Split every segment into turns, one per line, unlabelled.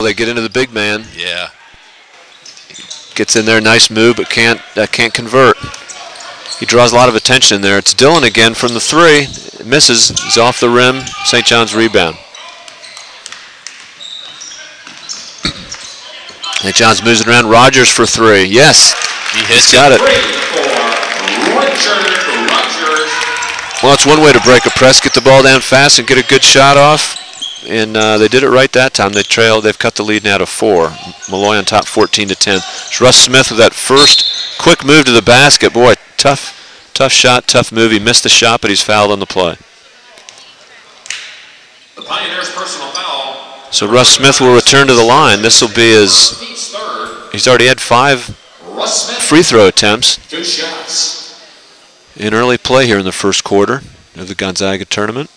They get into the big man.
Yeah.
Gets in there, nice move, but can't convert. He draws a lot of attention there. It's Dillon again from the three. Misses. He's off the rim. St. John's rebound. St. John's moves it around. Rogers for three. Yes.
He's
got it. Well, it's one way to break a press. Get the ball down fast and get a good shot off. And they did it right that time. They trailed. They've cut the lead now to 4. Molloy on top 14-10. It's Russ Smith with that first quick move to the basket. Boy, tough shot, tough move. He missed the shot, but he's fouled on the play.
The Pioneers' personal foul.
So Russ Smith will return to the line. This will be his. He's already had 5 free throw attempts
2 shots
in early play here in the first quarter of the Gonzaga tournament.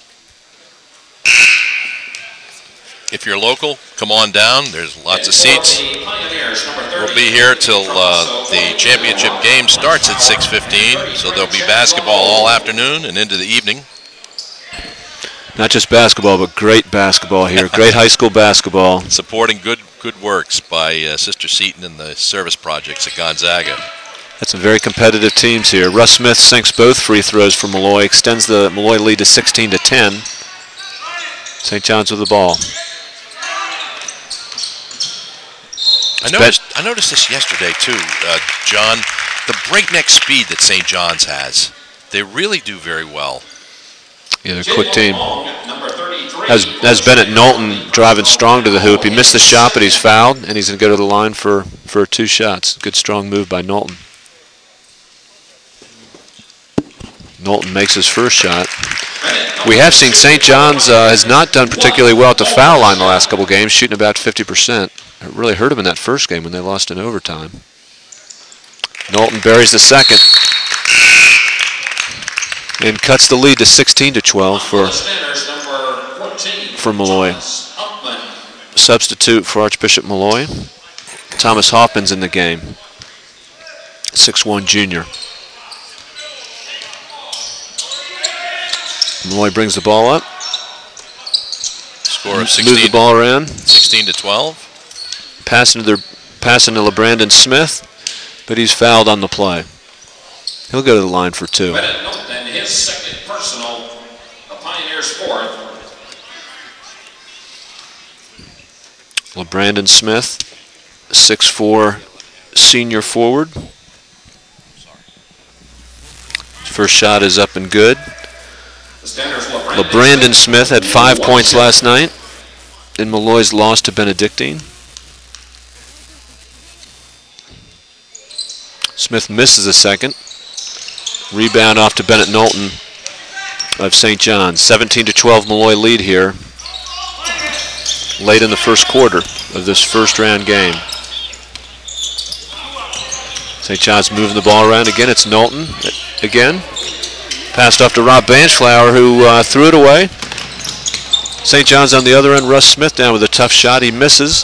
If you're local, come on down. There's lots of seats. We'll be here till the championship game starts at 6:15, so there'll be basketball all afternoon and into the evening.
Not just basketball, but great basketball here. Great high school basketball.
Supporting good works by Sister Seton and the service projects at Gonzaga.
That's some very competitive teams here. Russ Smith sinks both free throws for Molloy, extends the Molloy lead to 16-10. St. John's with the ball.
I noticed this yesterday too, John. The breakneck speed that St. John's has, they really do very well.
Yeah, they're a quick team. As Bennett Knowlton driving strong to the hoop. He missed the shot, but he's fouled, and he's going to go to the line for 2 shots. Good strong move by Knowlton. Knowlton makes his first shot. We have seen St. John's has not done particularly well at the foul line the last couple games, shooting about 50%. It really hurt him in that first game when they lost in overtime. Knowlton buries the second and cuts the lead to 16-12 for Molloy. Substitute for Archbishop Molloy. Thomas Hoffman's in the game. 6'1" junior. Molloy brings the ball up.
Score of 16.
Move the ball around.
16-12.
Passing to LeBrandon Smith, but he's fouled on the play. He'll go to the line for 2.
And his second personal, the Pioneers' 4th.
LeBrandon Smith, 6'4" senior forward. First shot is up and good. LeBrandon Smith had 5 points last night in Molloy's loss to Benedictine. Smith misses a second. Rebound off to Bennett Knowlton of St. John's. 17-12 Molloy lead here late in the first quarter of this first round game. St. John's moving the ball around again. It's Knowlton again. Passed off to Rob Banchflower, who threw it away. St. John's on the other end. Russ Smith down with a tough shot. He misses.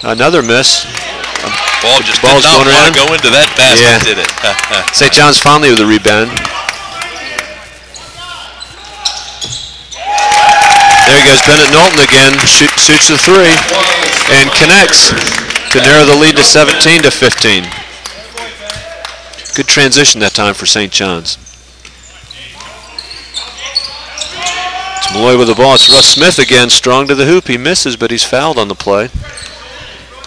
Another miss.
Ball just did not want to go into that basket, did it?
St. John's finally with the rebound. There he goes, Bennett Knowlton again. Shoots the 3 and connects to narrow the lead to 17-15. Good transition that time for St. John's. It's Molloy with the ball. It's Russ Smith again, strong to the hoop. He misses, but he's fouled on the play.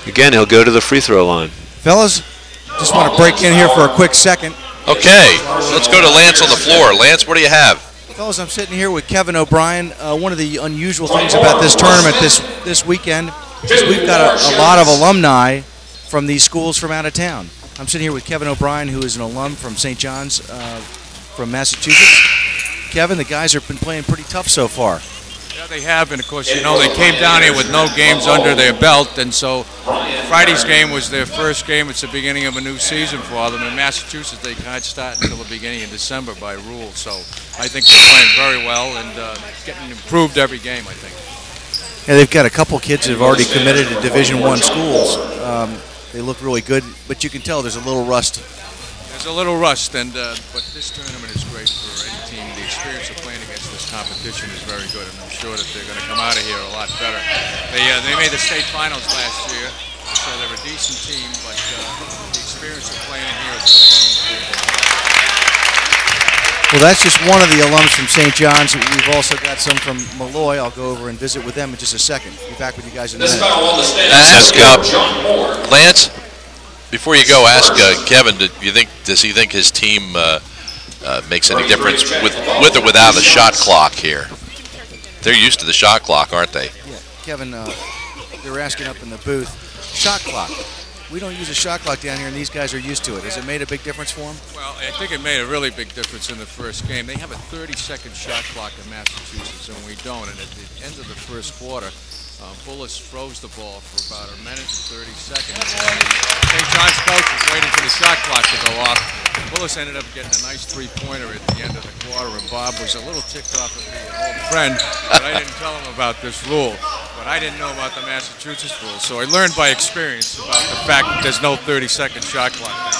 Again, he'll go to the free throw line.
Fellas, just want to break in here for a quick second.
Okay, let's go to Lance on the floor. Lance, what do you have?
Fellas, I'm sitting here with Kevin O'Brien. One of the unusual things about this tournament this weekend is we've got a lot of alumni from these schools from out of town. I'm sitting here with Kevin O'Brien, who is an alum from St. John's from Massachusetts. Kevin, the guys have been playing pretty tough so far.
Yeah, they have, and of course, you know, they came down here with no games under their belt, and so Friday's game was their first game. It's the beginning of a new season for them. In Massachusetts, they can't start until the beginning of December by rule, so I think they're playing very well and getting improved every game, I think.
Yeah, they've got a couple kids that have already committed to Division I schools. They look really good, but you can tell there's a little rust
There's a little rust, but this tournament is great for any team. The experience of playing against this competition is very good, and I'm sure that they're going to come out of here a lot better. They made the state finals last year, so they're a decent team, but the experience of playing here is really going to improve.
Well, that's just one of the alums from St. John's. We've also got some from Molloy. I'll go over and visit with them in just a second. Be back with you guys in a minute.
Ask Lance, before you go, ask Kevin, does he think his team makes any difference with or without a shot clock here? They're used to the shot clock, aren't they?
Yeah, Kevin, they were asking up in the booth, shot clock. We don't use a shot clock down here, and these guys are used to it. Has it made a big difference for them?
Well, I think it made a really big difference in the first game. They have a 30-second shot clock in Massachusetts, and we don't. And at the end of the first quarter, Bullis froze the ball for about a minute and 30 seconds. And St. John's coach was waiting for the shot clock to go off. Bullis ended up getting a nice three-pointer at the end of the quarter, and Bob was a little ticked off at me, an old friend, but I didn't tell him about this rule. But I didn't know about the Massachusetts rule, so I learned by experience about the fact that there's no 30-second shot clock now.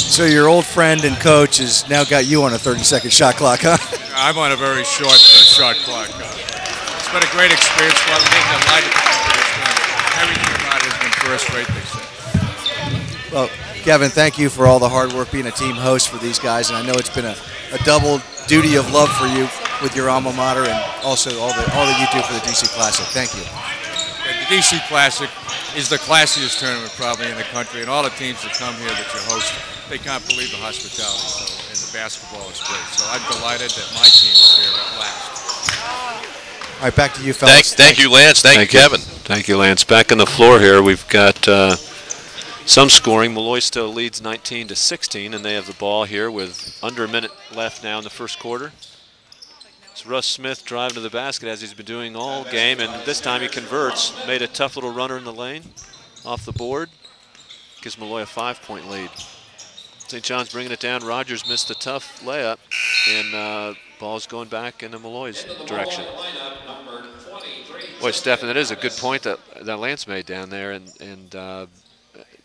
So your old friend and coach has now got you on a 30-second shot clock, huh?
I'm on a very short shot clock. It's been a great experience for them. They've been delighted to come to this tournament. Everything about it has been first rate, they say.
Well, Kevin, thank you for all the hard work being a team host for these guys, and I know it's been a double duty of love for you with your alma mater and also all that you do for the DC Classic. Thank you.
The DC Classic is the classiest tournament probably in the country, and all the teams that come here that you host, they can't believe the hospitality, and the basketball is great. So I'm delighted that my team is here at last.
All right, back to you, fellas.
Thank you, Lance. Thank you, Kevin.
Thank you, Lance. Back on the floor here, we've got some scoring. Molloy still leads 19-16, and they have the ball here with under a minute left now in the first quarter. It's Russ Smith driving to the basket as he's been doing all game, and this time he converts. Made a tough little runner in the lane off the board. Gives Molloy a 5-point lead. St. John's bringing it down. Rogers missed a tough layup, and ball's going back into Molloy's direction. Boy, Stephen, that is a good point that Lance made down there, and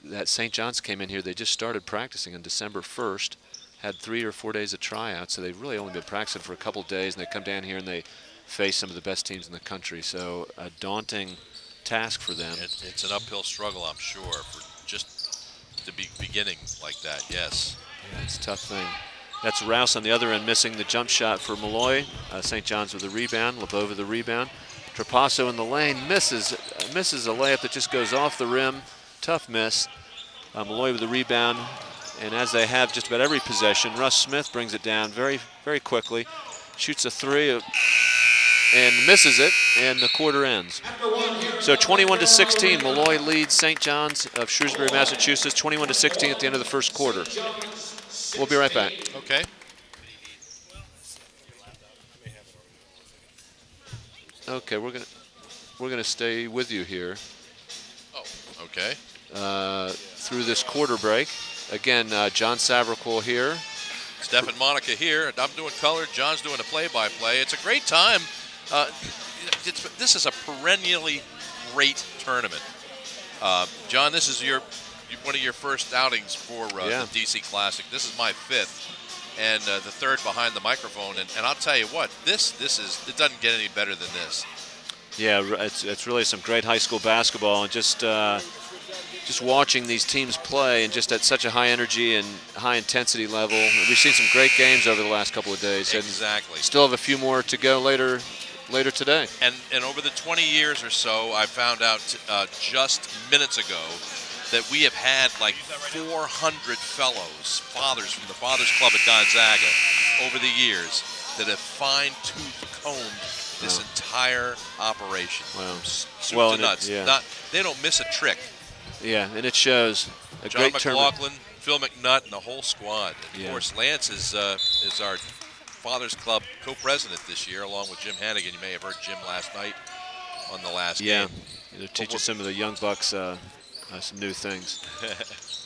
that St. John's came in here. They just started practicing on December 1st. Had 3 or 4 days of tryouts, so they've really only been practicing for a couple days, and they come down here and they face some of the best teams in the country. So a daunting task for them.
It's an uphill struggle, I'm sure, for just to be beginning like that, yes.
Yeah, it's a tough thing. That's Rouse on the other end missing the jump shot for Molloy. St. John's with the rebound, Labova the rebound. Trapasso in the lane misses a layup that just goes off the rim. Tough miss. Molloy with the rebound. And as they have just about every possession, Russ Smith brings it down very, very quickly. Shoots a three and misses it, and the quarter ends. So 21-16, Molloy leads St. John's of Shrewsbury, Massachusetts, 21-16 at the end of the first quarter. We'll be right back.
Okay.
Okay, we're gonna stay with you here.
Oh, okay.
Through this quarter break. Again, John Savrical here.
Stephen Monica here. I'm doing color. John's doing the play-by-play. It's a great time. This is a perennially great tournament. John, this is one of your first outings for the DC Classic. This is my 5th, and the 3rd behind the microphone. And I'll tell you what, it doesn't get any better than this.
Yeah, it's really some great high school basketball, and just watching these teams play, and just at such a high energy and high intensity level. We've seen some great games over the last couple of days.
Exactly.
And still have a few more to go later today.
And over the 20 years or so, I found out just minutes ago that we have had like 400 fathers from the Fathers Club at Gonzaga over the years that have fine-tooth combed this entire operation.
Wow.
Soup to nuts. They don't miss a trick.
Yeah, and it shows.
John
Great
McLaughlin, Phil McNutt, and the whole squad. And of course, Lance is our Fathers Club co-president this year, along with Jim Hannigan. You may have heard Jim last night on the last game.
Yeah, they're teaching some of the young bucks some new things.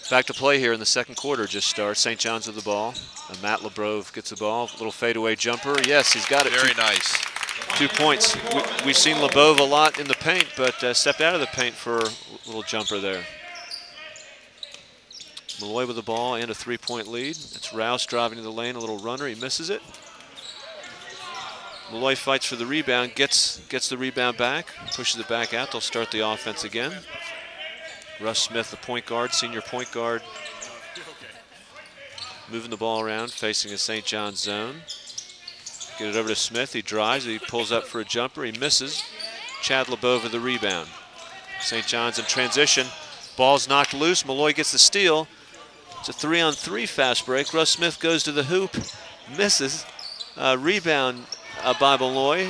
Back to play here in the second quarter just starts. St. John's with the ball. Matt Lebrove gets the ball. Little fadeaway jumper. Yes, he's got it.
Very nice.
2 points. We've seen Lebrove a lot in the paint, but stepped out of the paint for a little jumper there. Molloy with the ball and a 3-point lead. It's Rouse driving to the lane, a little runner. He misses it. Molloy fights for the rebound, gets the rebound back, pushes it back out. They'll start the offense again. Russ Smith, the point guard, senior point guard, moving the ball around, facing a St. John's zone. Get it over to Smith. He drives. He pulls up for a jumper. He misses. Chad LeBeau with the rebound. St. John's in transition. Ball's knocked loose. Molloy gets the steal. It's a 3-on-3 fast break. Russ Smith goes to the hoop, misses. Rebound by Molloy,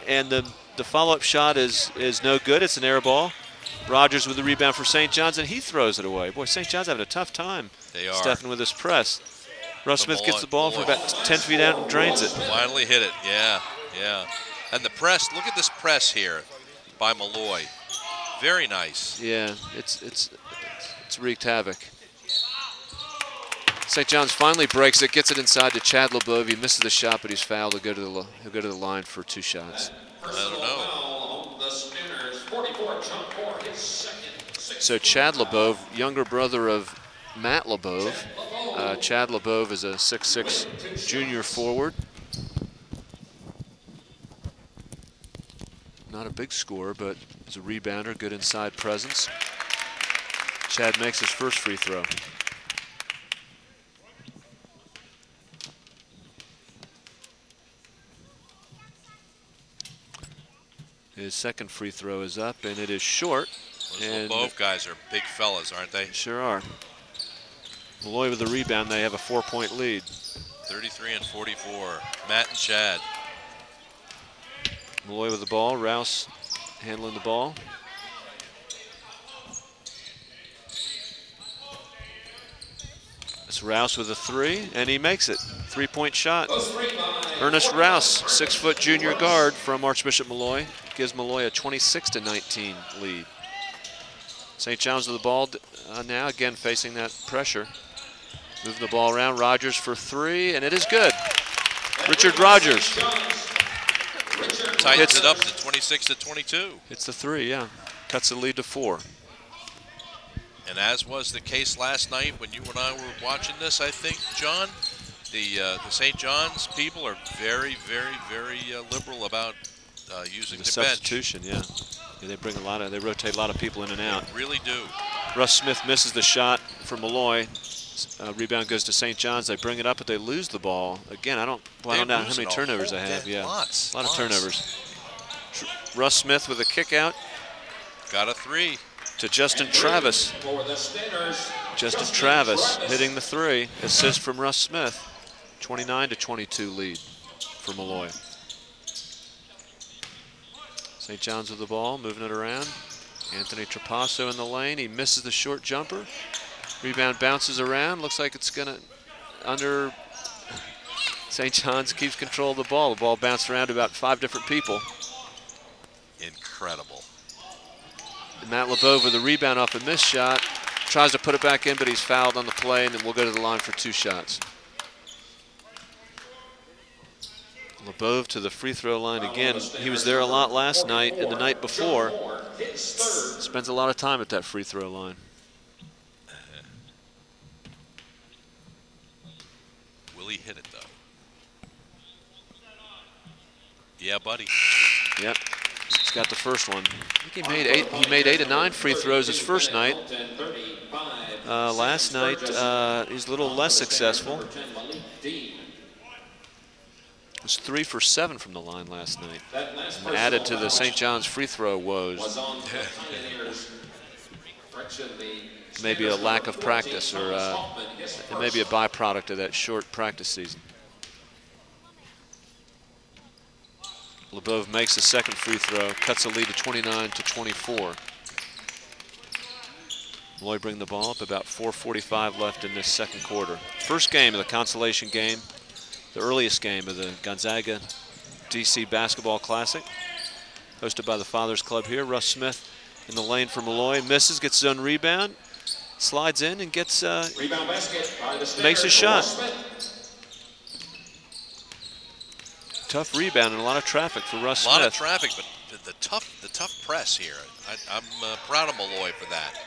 and the follow-up shot is no good. It's an air ball. Rogers with the rebound for St. John's, and he throws it away. Boy, St. John's having a tough time.
They are.
Stepping with this press. Russ Smith gets the ball from about 10 feet out and drains it.
Finally hit it, yeah. And the press, look at this press here by Molloy. Very nice.
Yeah, it's wreaked havoc. St. John's finally breaks it, gets it inside to Chad LeBeau. He misses the shot, but he's fouled. He'll go to the line for 2 shots.
I don't know.
So Chad LeBeau, younger brother of Matt LeBeau. Chad LeBeau is a 6'6" junior forward. Not a big scorer, but he's a rebounder, good inside presence. Chad makes his first free throw. His second free throw is up, and it is short.
Those both guys are big fellas, aren't they?
Sure are. Molloy with the rebound. They have a 4-point lead.
33 and 44. Matt and Chad.
Molloy with the ball. Rouse handling the ball. It's Rouse with a 3, and he makes it. 3-point shot. Ernest Rouse, 6-foot junior guard from Archbishop Molloy, gives Molloy a 26-19 lead. St. John's with the ball now, again facing that pressure. Moving the ball around, Rogers for 3, and it is good. Richard Rogers.
Tightens it up to 26-22.
It's the 3, yeah. Cuts the lead to 4.
And as was the case last night when you and I were watching this, I think, John, the St. John's people are very, very, very liberal about using the
substitution, bench. Yeah, they rotate a lot of people in and out.
They really do.
Russ Smith misses the shot from Molloy. Rebound goes to St. John's. They bring it up, but they lose the ball. Again, I don't know how many turnovers they have. Yeah,
lots,
a lot of turnovers. Russ Smith with a kick out.
Got a 3.
To Justin Travis. Justin Travis hitting the 3. Assist from Russ Smith. 29-22 lead for Molloy. St. John's with the ball, moving it around. Anthony Trapasso in the lane. He misses the short jumper. Rebound bounces around. Looks like it's going to under. St. John's keeps control of the ball. The ball bounced around to about 5 different people.
Incredible.
Matt LeBeau with the rebound off a missed shot. Tries to put it back in, but he's fouled on the play, and then we'll go to the line for 2 shots. LeBeau to the free throw line again. He was there a lot last night and the night before. Spends a lot of time at that free throw line.
Will he hit it, though? Yeah, buddy.
Yep. He's got the first one. I think he made 8 of 9 free throws his first night. Last night, he's a little less successful. It was 3 for 7 from the line last night. And added to the St. John's free throw woes. Maybe a lack of practice, or it may be a byproduct of that short practice season. LeBeau makes the second free throw, cuts the lead to 29-24. Molloy bring the ball up, about 4:45 left in this second quarter. First game of the consolation game, the earliest game of the Gonzaga DC Basketball Classic, hosted by the Fathers Club here. Russ Smith in the lane for Molloy, misses, gets his own rebound, slides in and gets makes a shot. Tough rebound and a lot of traffic for Russ Smith.
A lot of traffic, but the tough press here. I'm proud of Molloy for that.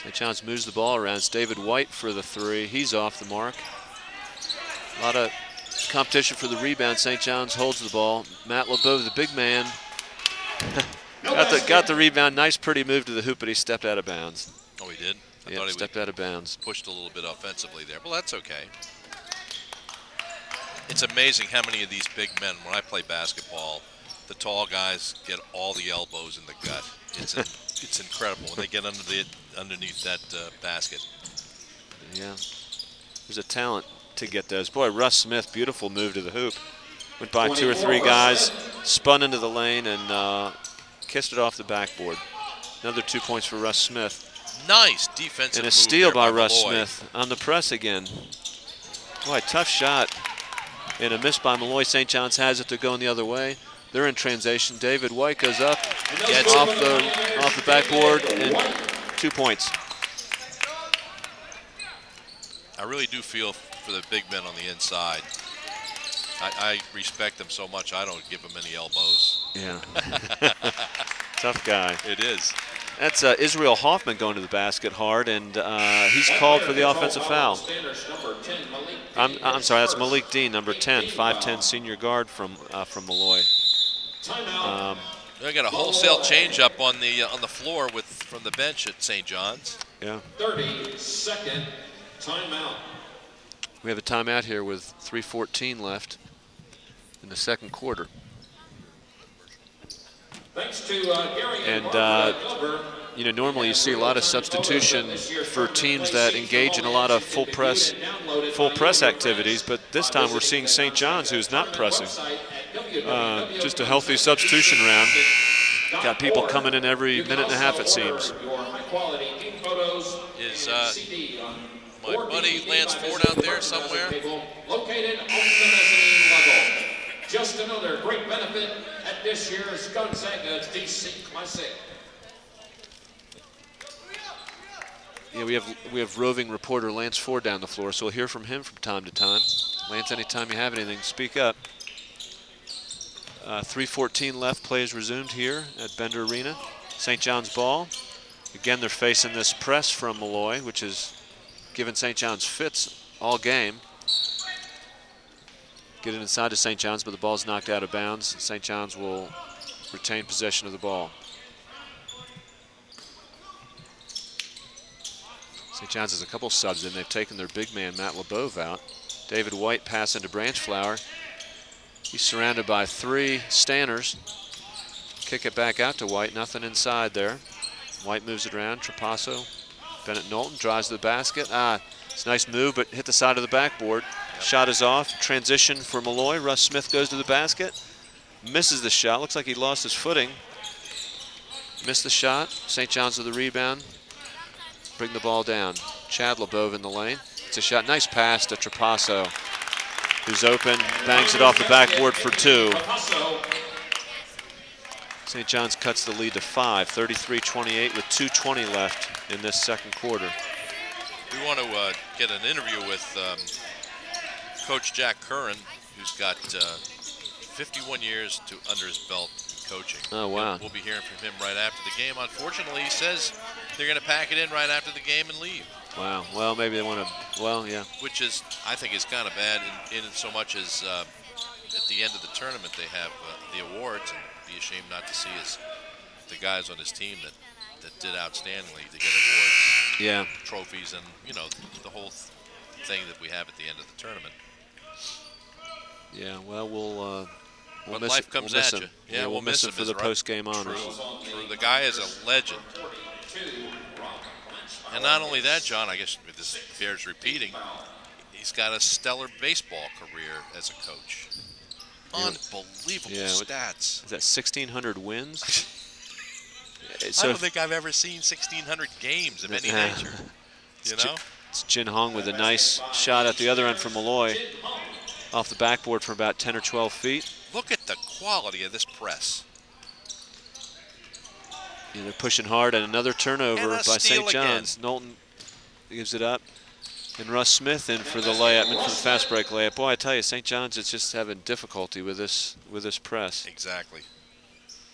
St. John's moves the ball around. It's David White for the three. He's off the mark. A lot of competition for the rebound. St. John's holds the ball. Matt LeBeau, the big man, got the rebound. Nice, pretty move to the hoop, but he stepped out of bounds.
Oh, he did? I
Yeah,
thought he
stepped out of bounds.
pushed a little bit offensively there. Well, that's okay. It's amazing how many of these big men, when I play basketball, the tall guys get all the elbows in the gut. It's incredible when they get underneath that basket.
Yeah, there's a talent to get those. Boy, Russ Smith, beautiful move to the hoop. Went by 2 or 3 guys, spun into the lane, and kissed it off the backboard. Another 2 points for Russ Smith.
Nice defensive
And a
move
steal
there
by Russ
Molloy.
Smith on the press again. Boy, tough shot. And a miss by Molloy. St. John's has it to go in the other way. They're in transition. David White goes up, gets off the backboard, and 2 points.
I really do feel for the big men on the inside. I respect them so much, I don't give them any elbows.
Yeah. Tough guy.
It is.
That's Israel Hoffman going to the basket hard, and he's called for the offensive foul. I'm sorry, that's Malik Dean, number 10, 5'10" senior guard from Molloy.
They got a wholesale change up on the floor from the bench at St. John's.
Yeah.
30-second timeout.
We have a timeout here with 3:14 left in the second quarter.
Thanks to Gary
And
Glover.
you know, normally you see a lot of substitution for teams that engage in a lot of full press activities, but this time we're seeing St. John's, who's not pressing. Just a healthy substitution round. Got people coming in every minute and a half, it seems.
Is my buddy Lance Ford out there somewhere?
Located on the mezzanine level. Just another great benefit at this year's Gonzaga DC Classic.
Yeah, we have roving reporter Lance Ford down the floor, so we'll hear from him from time to time. Lance, anytime you have anything, speak up. 3:14 left. Play is resumed here at Bender Arena. St. John's ball. Again, they're facing this press from Molloy, which has given St. John's fits all game. Get it inside to St. John's, but the ball's knocked out of bounds. St. John's will retain possession of the ball. St. John's has a couple subs in. They've taken their big man, Matt LeBeau, out. David White pass into Branchflower. He's surrounded by 3 Stanners. Kick it back out to White. Nothing inside there. White moves it around. Trapasso. Bennett Knowlton drives to the basket. It's a nice move, but hit the side of the backboard. Shot is off. Transition for Molloy. Russ Smith goes to the basket. Misses the shot. Looks like he lost his footing. Missed the shot. St. John's with the rebound. Bring the ball down. Chad LeBeau in the lane. It's a shot. Nice pass to Trapasso, who's open. Bangs it off the backboard for 2. St. John's cuts the lead to 5, 33-28 with 2:20 left in this second quarter.
We want to get an interview with Coach Jack Curran, who's got 51 years under his belt coaching.
Oh, wow.
We'll be hearing from him right after the game. Unfortunately, he says they're going to pack it in right after the game and leave.
Wow. Well, maybe they want to, well, yeah.
Which is, I think, is kind of bad in so much as at the end of the tournament they have the awards, and be ashamed not to see the guys on his team that did outstandingly to get awards,
Yeah.
trophies, and, you know, the whole thing that we have at the end of the tournament.
Yeah, well, we'll
But
miss
life
it.
comes
We'll miss
at
him.
you. Yeah,
we'll miss him for the post-game honors.
True. The guy is a legend. And not only that, John, I guess this bears repeating, he's got a stellar baseball career as a coach. Unbelievable stats.
Is that 1,600 wins?
I don't think I've ever seen 1,600 games of any nature. You know?
It's Jin Hong with a nice shot at the other end from Molloy. Off the backboard for about 10 or 12 feet.
Look at the quality of this press.
Yeah, they're pushing hard, and another turnover by St. John's. Knowlton gives it up. And Russ Smith in for the layup, and for the fast break layup. Boy, I tell you, St. John's is just having difficulty with this press.
Exactly.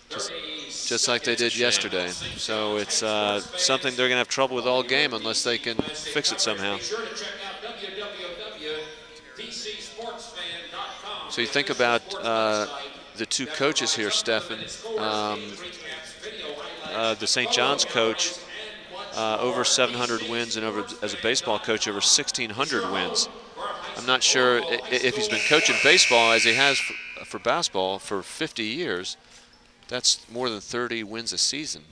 just like they did yesterday. So it's something they're going to have trouble with all game unless they can fix it somehow. So you think about the two coaches here, Stefan. The St. John's coach, over 700 wins, and over as a baseball coach, over 1,600 wins. I'm not sure if he's been coaching baseball as he has for basketball for 50 years. That's more than 30 wins a season.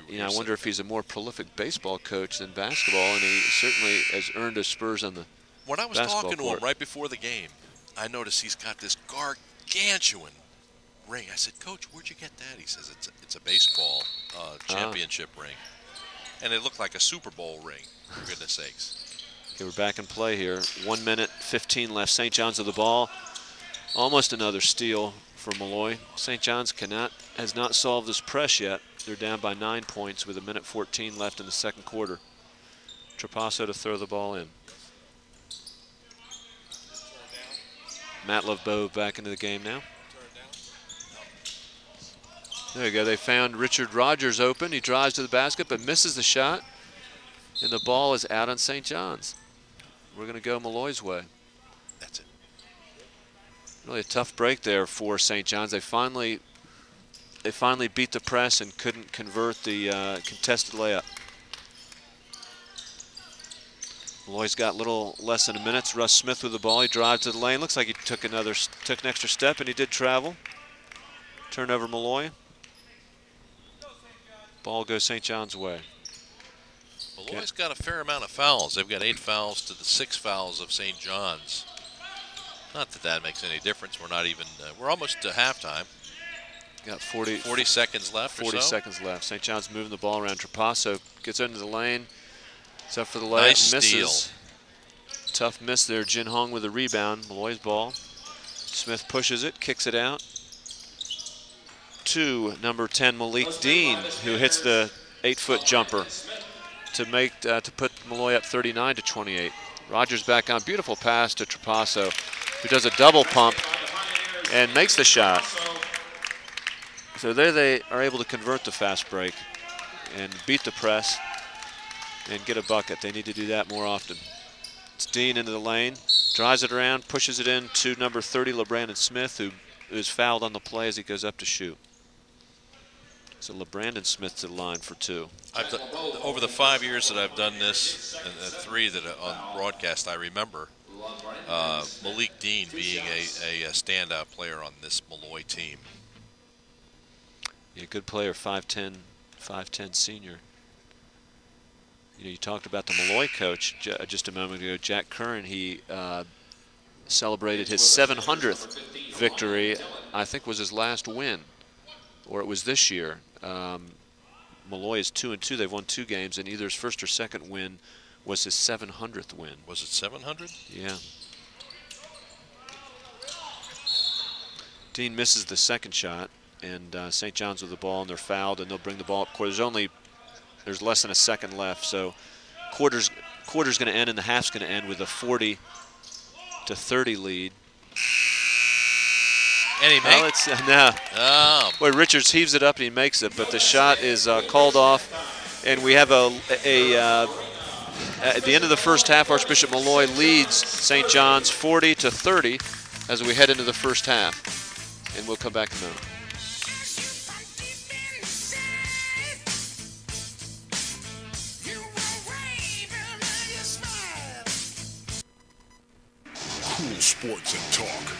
You know, I wonder if he's a more prolific baseball coach than basketball, and he certainly has earned his spurs on the
When I was
basketball
talking to
court.
him right before the game, I noticed he's got this gargantuan ring. I said, Coach, where'd you get that? He says, it's a baseball championship ring. And it looked like a Super Bowl ring, for goodness sakes.
Okay, we're back in play here. 1 minute, 15 left. St. John's with the ball. Almost another steal for Molloy. St. John's has not solved this press yet. They're down by 9 points with 1:14 left in the second quarter. Trapasso to throw the ball in. Matt Lovebo back into the game now. There you go. They found Richard Rogers open. He drives to the basket but misses the shot. And the ball is out on St. John's. We're going to go Molloy's way.
That's it.
Really a tough break there for St. John's. They finally beat the press and couldn't convert the contested layup. Molloy's got little less than a minute. Russ Smith with the ball. He drives to the lane. Looks like he took an extra step, and he did travel. Turnover Molloy. Ball goes St. John's way.
Molloy's got a fair amount of fouls. They've got 8 fouls to the 6 fouls of St. John's. Not that that makes any difference. We're not even. We're almost to halftime.
Got 40
seconds left.
40
or so.
seconds left. St. John's moving the ball around. Trapasso gets into the lane. It's up for the layup.
Nice
misses.
steal.
Tough miss there. Jin Hong with the rebound. Molloy's ball. Smith pushes it, kicks it out to number 10 Malik Dean, who hits the 8-foot jumper to put Molloy up 39-28. Rogers back on. Beautiful pass to Trapasso, who does a double pump and makes the shot. So there they are able to convert the fast break and beat the press and get a bucket. They need to do that more often. It's Dean into the lane, drives it around, pushes it in to number 30, LeBrandon Smith, who is fouled on the play as he goes up to shoot. So LeBrandon Smith to the line for 2.
Over the 5 years that I've done this, and 3 that on broadcast, I remember Malik Dean being a standout player on this Molloy team.
Yeah, good player, 5'10", senior. You know, you talked about the Molloy coach just a moment ago, Jack Curran. He celebrated his 700th victory. I think was his last win, or it was this year. Molloy is 2-2. They've won 2 games, and either his first or second win was his 700th win.
Was it 700?
Yeah. Dean misses the second shot, and St. John's with the ball, and they're fouled, and they'll bring the ball up court. There's less than a second left, so quarter's going to end, and the half's going to end with a 40-30 lead.
And he makes
it? No.
Oh.
Boy, Richards heaves it up and he makes it, but the shot is called off, and we have at the end of the first half, Archbishop Molloy leads St. John's 40-30 as we head into the first half, and we'll come back in a minute.
Cool sports and talk.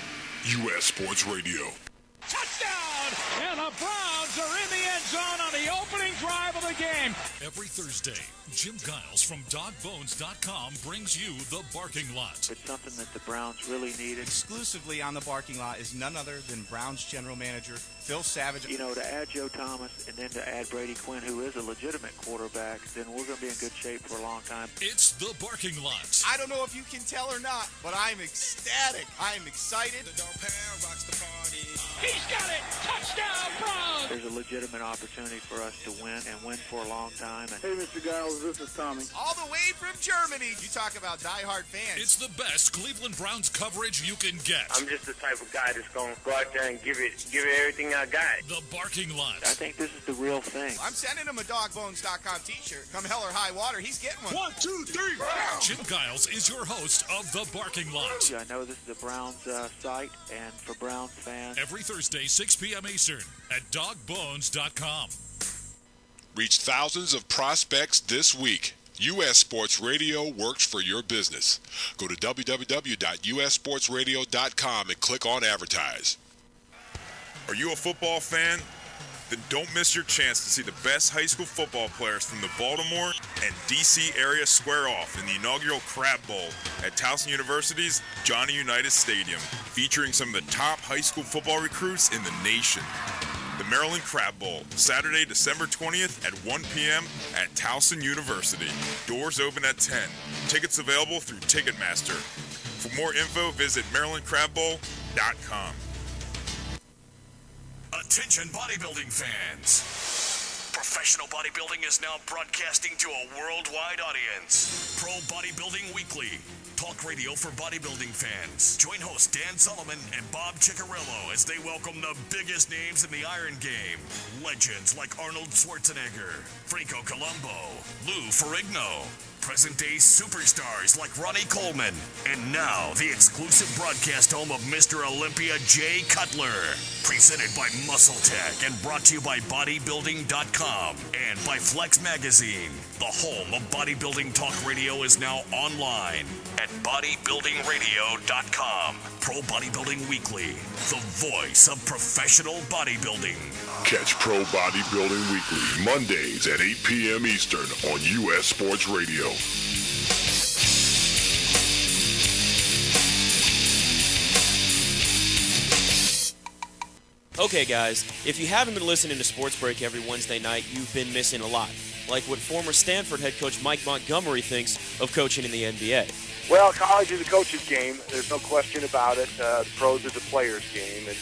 U.S. Sports Radio.
Touchdown! And the Browns are in the end zone on the opening drive of the game.
Every Thursday, Jim Giles from dogbones.com brings you the Barking Lot.
It's something that the Browns really needed.
Exclusively on the Barking Lot is none other than Browns general manager Phil Savage.
You know, to add Joe Thomas and then to add Brady Quinn, who is a legitimate quarterback, then we're going to be in good shape for a long time.
It's the Barking Lot.
I don't know if you can tell or not, but I'm ecstatic. I'm excited. The dog pound rocks the party.
He's got it! Touchdown, Browns!
There's a legitimate opportunity for us to win and win for a long time.
Hey, Mr. Giles, this is Tommy.
All the way from Germany. You talk about diehard fans.
It's the best Cleveland Browns coverage you can get.
I'm just the type of guy that's going to go out there and give it everything
guy.
The Barking Lot.
I think this is the real thing.
I'm sending him a dogbones.com t-shirt. Come hell or high water, he's getting one.
1, 2, 3. Jim Giles is your host of The Barking Lot.
I know this is the Browns site, and for Browns fans.
Every Thursday, 6 p.m. Eastern at dogbones.com.
Reach thousands of prospects this week. U.S. Sports Radio works for your business. Go to www.ussportsradio.com and click on Advertise.
Are you a football fan? Then don't miss your chance to see the best high school football players from the Baltimore and D.C. area square off in the inaugural Crab Bowl at Towson University's Johnny Unitas Stadium, featuring some of the top high school football recruits in the nation. The Maryland Crab Bowl, Saturday, December 20th at 1 p.m. at Towson University. Doors open at 10. Tickets available through Ticketmaster. For more info, visit MarylandCrabBowl.com.
Attention bodybuilding fans. Professional bodybuilding is now broadcasting to a worldwide audience. Pro Bodybuilding Weekly. Talk radio for bodybuilding fans. Join hosts Dan Sullivan and Bob Ciccarello as they welcome the biggest names in the Iron Game. Legends like Arnold Schwarzenegger, Franco Columbo, Lou Ferrigno, present-day superstars like Ronnie Coleman, and now the exclusive broadcast home of Mr. Olympia Jay Cutler. Presented by Muscle Tech and brought to you by bodybuilding.com and by Flex Magazine. The home of bodybuilding talk radio is now online at bodybuildingradio.com. Pro Bodybuilding Weekly, the voice of professional bodybuilding.
Catch Pro Bodybuilding Weekly Mondays at 8 p.m. Eastern on U.S. Sports Radio.
Okay, guys, if you haven't been listening to Sports Break every Wednesday night, you've been missing a lot. Like what former Stanford head coach Mike Montgomery thinks of coaching in the NBA.
Well, college is a coach's game. There's no question about it. The pros is a player's game, and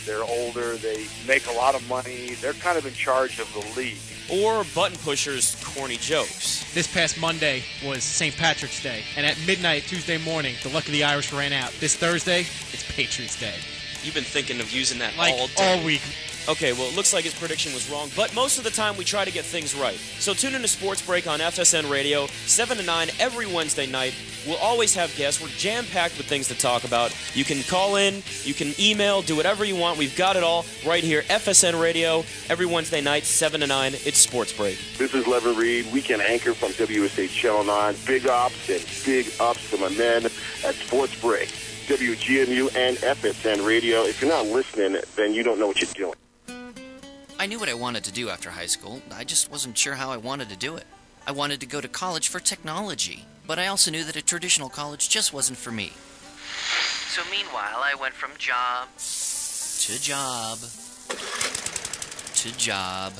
they're older. They make a lot of money. They're kind of in charge of the league.
Or button pushers' corny jokes.
This past Monday was St. Patrick's Day, and at midnight Tuesday morning, the luck of the Irish ran out. This Thursday, it's Patriots Day.
You've been thinking of using that
like
all day.
All week.
Okay, well, it looks like his prediction was wrong, but most of the time we try to get things right. So tune in to Sports Break on FSN Radio, 7 to 9 every Wednesday night. We'll always have guests. We're jam-packed with things to talk about. You can call in, you can email, do whatever you want. We've got it all right here. FSN Radio, every Wednesday night, 7 to 9. It's Sports Break.
This is Levin Reed, weekend anchor from WSA Channel 9. Big ops and big ups to my men at Sports Break, WGMU and FSN Radio. If you're not listening, then you don't know what you're doing.
I knew what I wanted to do after high school. I just wasn't sure how I wanted to do it. I wanted to go to college for technology, but I also knew that a traditional college just wasn't for me. So meanwhile, I went from job to job to job.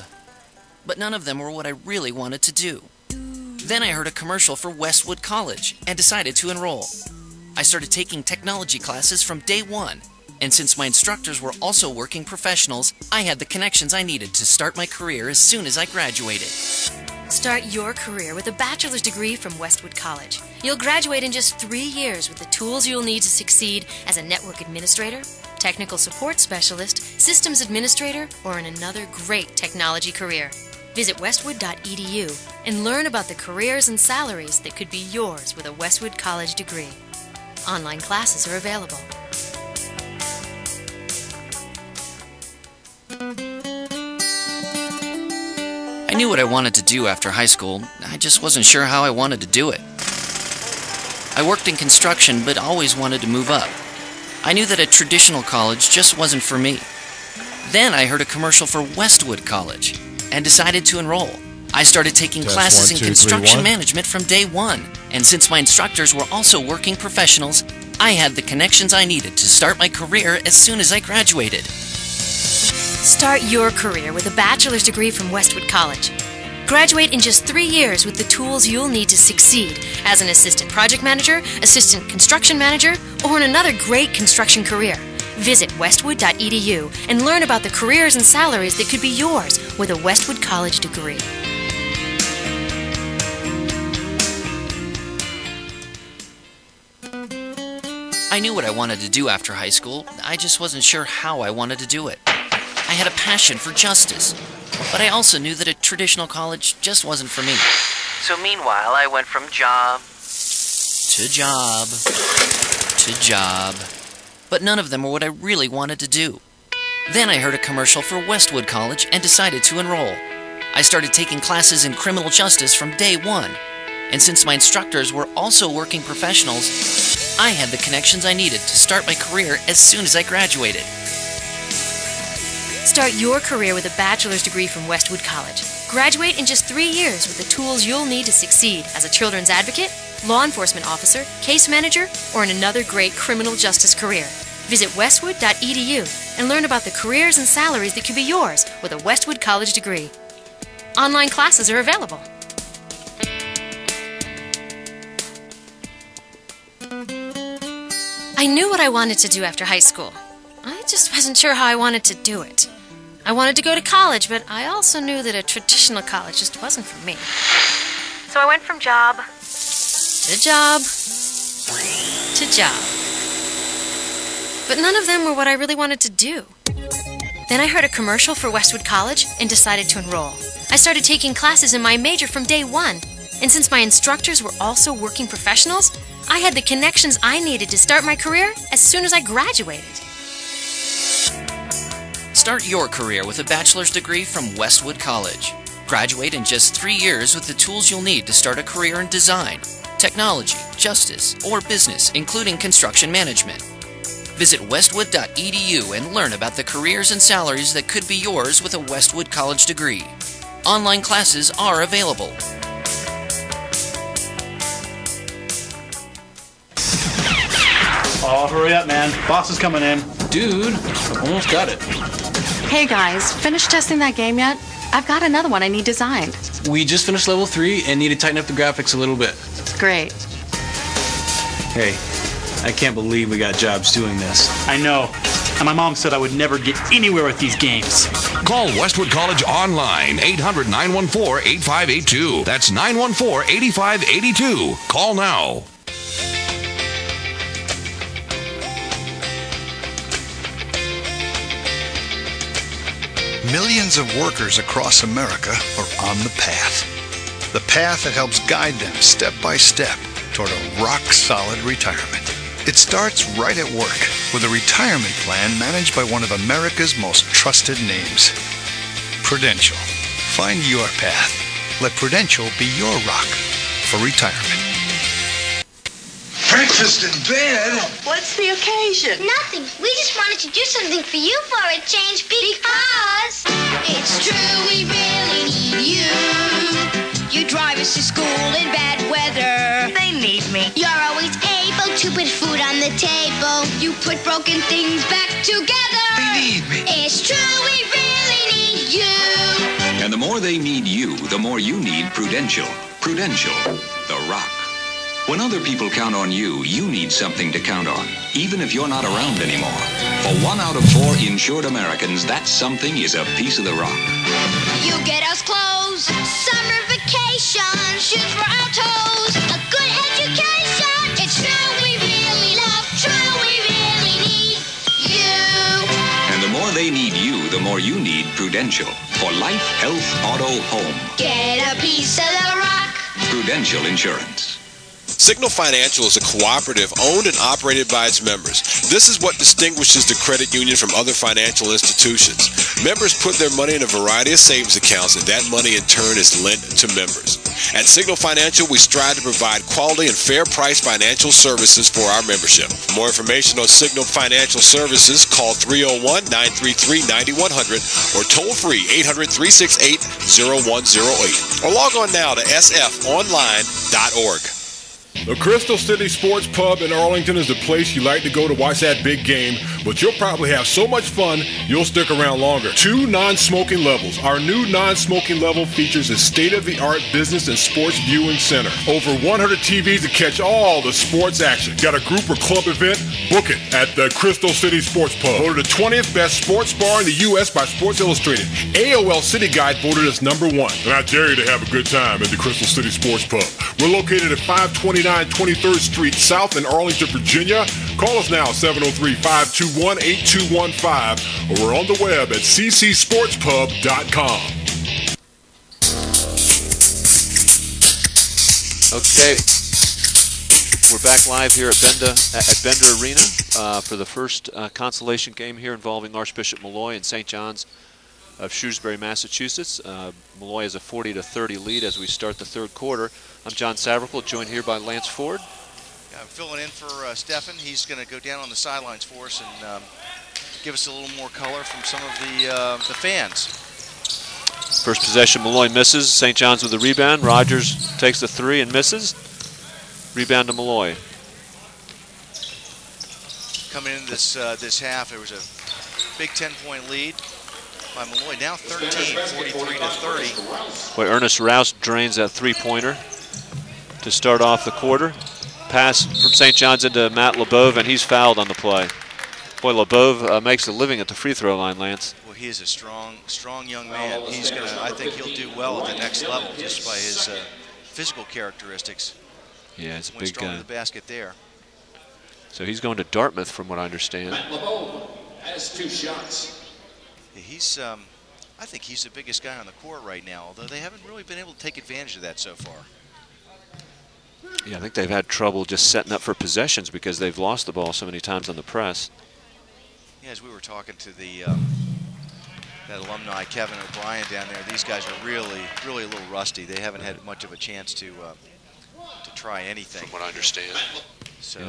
But none of them were what I really wanted to do. Then I heard a commercial for Westwood College and decided to enroll. I started taking technology classes from day one. And since my instructors were also working professionals, I had the connections I needed to start my career as soon as I graduated.
Start your career with a bachelor's degree from Westwood College. You'll graduate in just 3 years with the tools you'll need to succeed as a network administrator, technical support specialist, systems administrator, or in another great technology career. Visit westwood.edu and learn about the careers and salaries that could be yours with a Westwood College degree. Online classes are available.
I knew what I wanted to do after high school. I just wasn't sure how I wanted to do it. I worked in construction, but always wanted to move up. I knew that a traditional college just wasn't for me. Then I heard a commercial for Westwood College and decided to enroll. I started taking classes in construction management from day one, and since my instructors were also working professionals, I had the connections I needed to start my career as soon as I graduated.
Start your career with a bachelor's degree from Westwood College. Graduate in just 3 years with the tools you'll need to succeed as an assistant project manager, assistant construction manager, or in another great construction career. Visit westwood.edu and learn about the careers and salaries that could be yours with a Westwood College degree.
I knew what I wanted to do after high school. I just wasn't sure how I wanted to do it. I had a passion for justice, but I also knew that a traditional college just wasn't for me. So meanwhile, I went from job to job to job, but none of them were what I really wanted to do. Then I heard a commercial for Westwood College and decided to enroll. I started taking classes in criminal justice from day one, and since my instructors were also working professionals, I had the connections I needed to start my career as soon as I graduated.
Start your career with a bachelor's degree from Westwood College. Graduate in just 3 years with the tools you'll need to succeed as a children's advocate, law enforcement officer, case manager, or in another great criminal justice career. Visit westwood.edu and learn about the careers and salaries that could be yours with a Westwood College degree. Online classes are available. I knew what I wanted to do after high school. I just wasn't sure how I wanted to do it. I wanted to go to college, but I also knew that a traditional college just wasn't for me. So I went from job to job to job. But none of them were what I really wanted to do. Then I heard a commercial for Westwood College and decided to enroll. I started taking classes in my major from day one. And since my instructors were also working professionals, I had the connections I needed to start my career as soon as I graduated.
Start your career with a bachelor's degree from Westwood College. Graduate in just 3 years with the tools you'll need to start a career in design, technology, justice, or business, including construction management. Visit westwood.edu and learn about the careers and salaries that could be yours with a Westwood College degree. Online classes are available.
Oh, hurry up, man. Boss is coming in. Dude, almost got it.
Hey guys, finished testing that game yet? I've got another one I need designed.
We just finished level 3 and need to tighten up the graphics a little bit.
Great.
Hey, I can't believe we got jobs doing this. I know. And my mom said I would never get anywhere with these games.
Call Westwood College online, 800-914-8582. That's 914-8582. Call now.
Millions of workers across America are on the path. The path that helps guide them step by step toward a rock-solid retirement. It starts right at work with a retirement plan managed by one of America's most trusted names, Prudential. Find your path. Let Prudential be your rock for retirement.
Breakfast in bed?
What's the occasion?
Nothing. We just wanted to do something for you for a change because it's true we really need you. You drive us to school in bad weather.
They need me.
You're always able to put food on the table. You put broken things back together.
They need me.
It's true we really need you.
And the more they need you, the more you need Prudential. Prudential, the rock. When other people count on you, you need something to count on, even if you're not around anymore. For 1 out of 4 insured Americans, that something is a piece of the rock.
You get us clothes, summer vacation, shoes for our toes, a good education. It's true we really love, true we really need you.
And the more they need you, the more you need Prudential. For life, health, auto, home.
Get a piece of the rock.
Prudential Insurance.
Signal Financial is a cooperative owned and operated by its members. This is what distinguishes the credit union from other financial institutions. Members put their money in a variety of savings accounts, and that money in turn is lent to members. At Signal Financial, we strive to provide quality and fair price financial services for our membership. For more information on Signal Financial Services, call 301-933-9100 or toll free 800-368-0108 or log on now to sfonline.org.
The Crystal City Sports Pub in Arlington is the place you like to go to watch that big game, but you'll probably have so much fun, you'll stick around longer. 2 non-smoking levels. Our new non-smoking level features a state-of-the-art business and sports viewing center. Over 100 TVs to catch all the sports action. Got a group or club event? Book it at the Crystal City Sports Pub. Voted the 20th best sports bar in the U.S. by Sports Illustrated. AOL City Guide voted us #1. And I dare you to have a good time at the Crystal City Sports Pub. We're located at 529 29 23rd Street South in Arlington, Virginia. Call us now, 703-521-8215, or we're on the web at ccsportspub.com.
Okay, we're back live here at Bender Arena for the first consolation game here involving Archbishop Molloy and St. John's of Shrewsbury, Massachusetts. Molloy has a 40-30 lead as we start the third quarter. I'm John Saverickle, joined here by Lance Ford.
I'm filling in for Stefan. He's going to go down on the sidelines for us and give us a little more color from some of the fans.
First possession, Molloy misses. St. John's with the rebound. Rogers takes the three and misses. Rebound to Molloy.
Coming into this half, there was a big 10-point lead by Molloy. Now 13, 43-30.
Boy, Ernest Rouse drains that three-pointer to start off the quarter. Pass from St. John's into Matt LeBove, and he's fouled on the play. Boy, LeBove makes a living at the free throw line, Lance.
Well, he is a strong young man. He's gonna. I think he'll do well at the next level just by his physical characteristics.
Yeah, it's a
big guy. Strong to the basket there.
So he's going to Dartmouth, from what I understand.
Matt LeBove has 2 shots.
He's. I think he's the biggest guy on the court right now. Although they haven't really been able to take advantage of that so far.
Yeah, I think they've had trouble just setting up for possessions because they've lost the ball so many times on the press.
Yeah, as we were talking to the that alumni Kevin O'Brien down there, these guys are really a little rusty. They haven't had much of a chance to try anything.
From what I understand.
So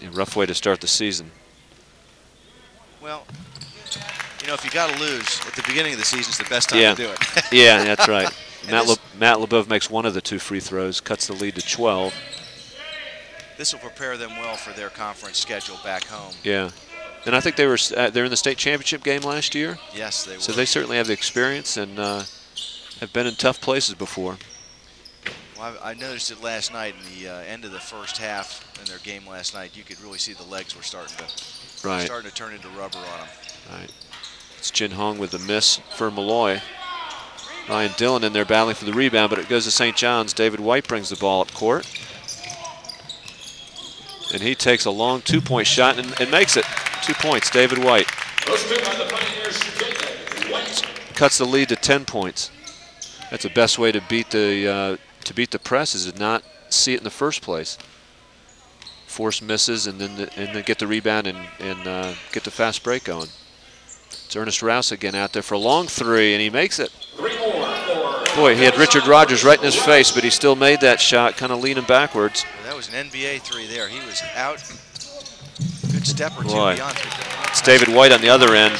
a rough way to start the season.
Well, you know, if you got to lose at the beginning of the season, it's the best time to do it.
Yeah, that's right. Matt LeBove makes one of the 2 free throws, cuts the lead to 12.
This will prepare them well for their conference schedule back home.
Yeah, and I think they're in the state championship game last year.
Yes, they were.
So they certainly have the experience and have been in tough places before.
Well, I noticed it last night in the end of the first half in their game last night. You could really see the legs were starting to turn into rubber on them.
Right. It's Jin Hong with the miss for Molloy. Ryan Dillon in there battling for the rebound, but it goes to St. John's. David White brings the ball up court. And he takes a long 2-point shot and makes it. 2 points, David White. Cuts the lead to 10 points. That's the best way to beat the press, is to not see it in the first place. Force misses and then get the rebound and get the fast break going. It's Ernest Rouse again out there for a long 3, and he makes it. Boy, he had Richard Rogers right in his face, but he still made that shot, kind of leaning backwards.
Well, that was an NBA 3 there. He was out. Good step or two beyond.
It's David White on the other end.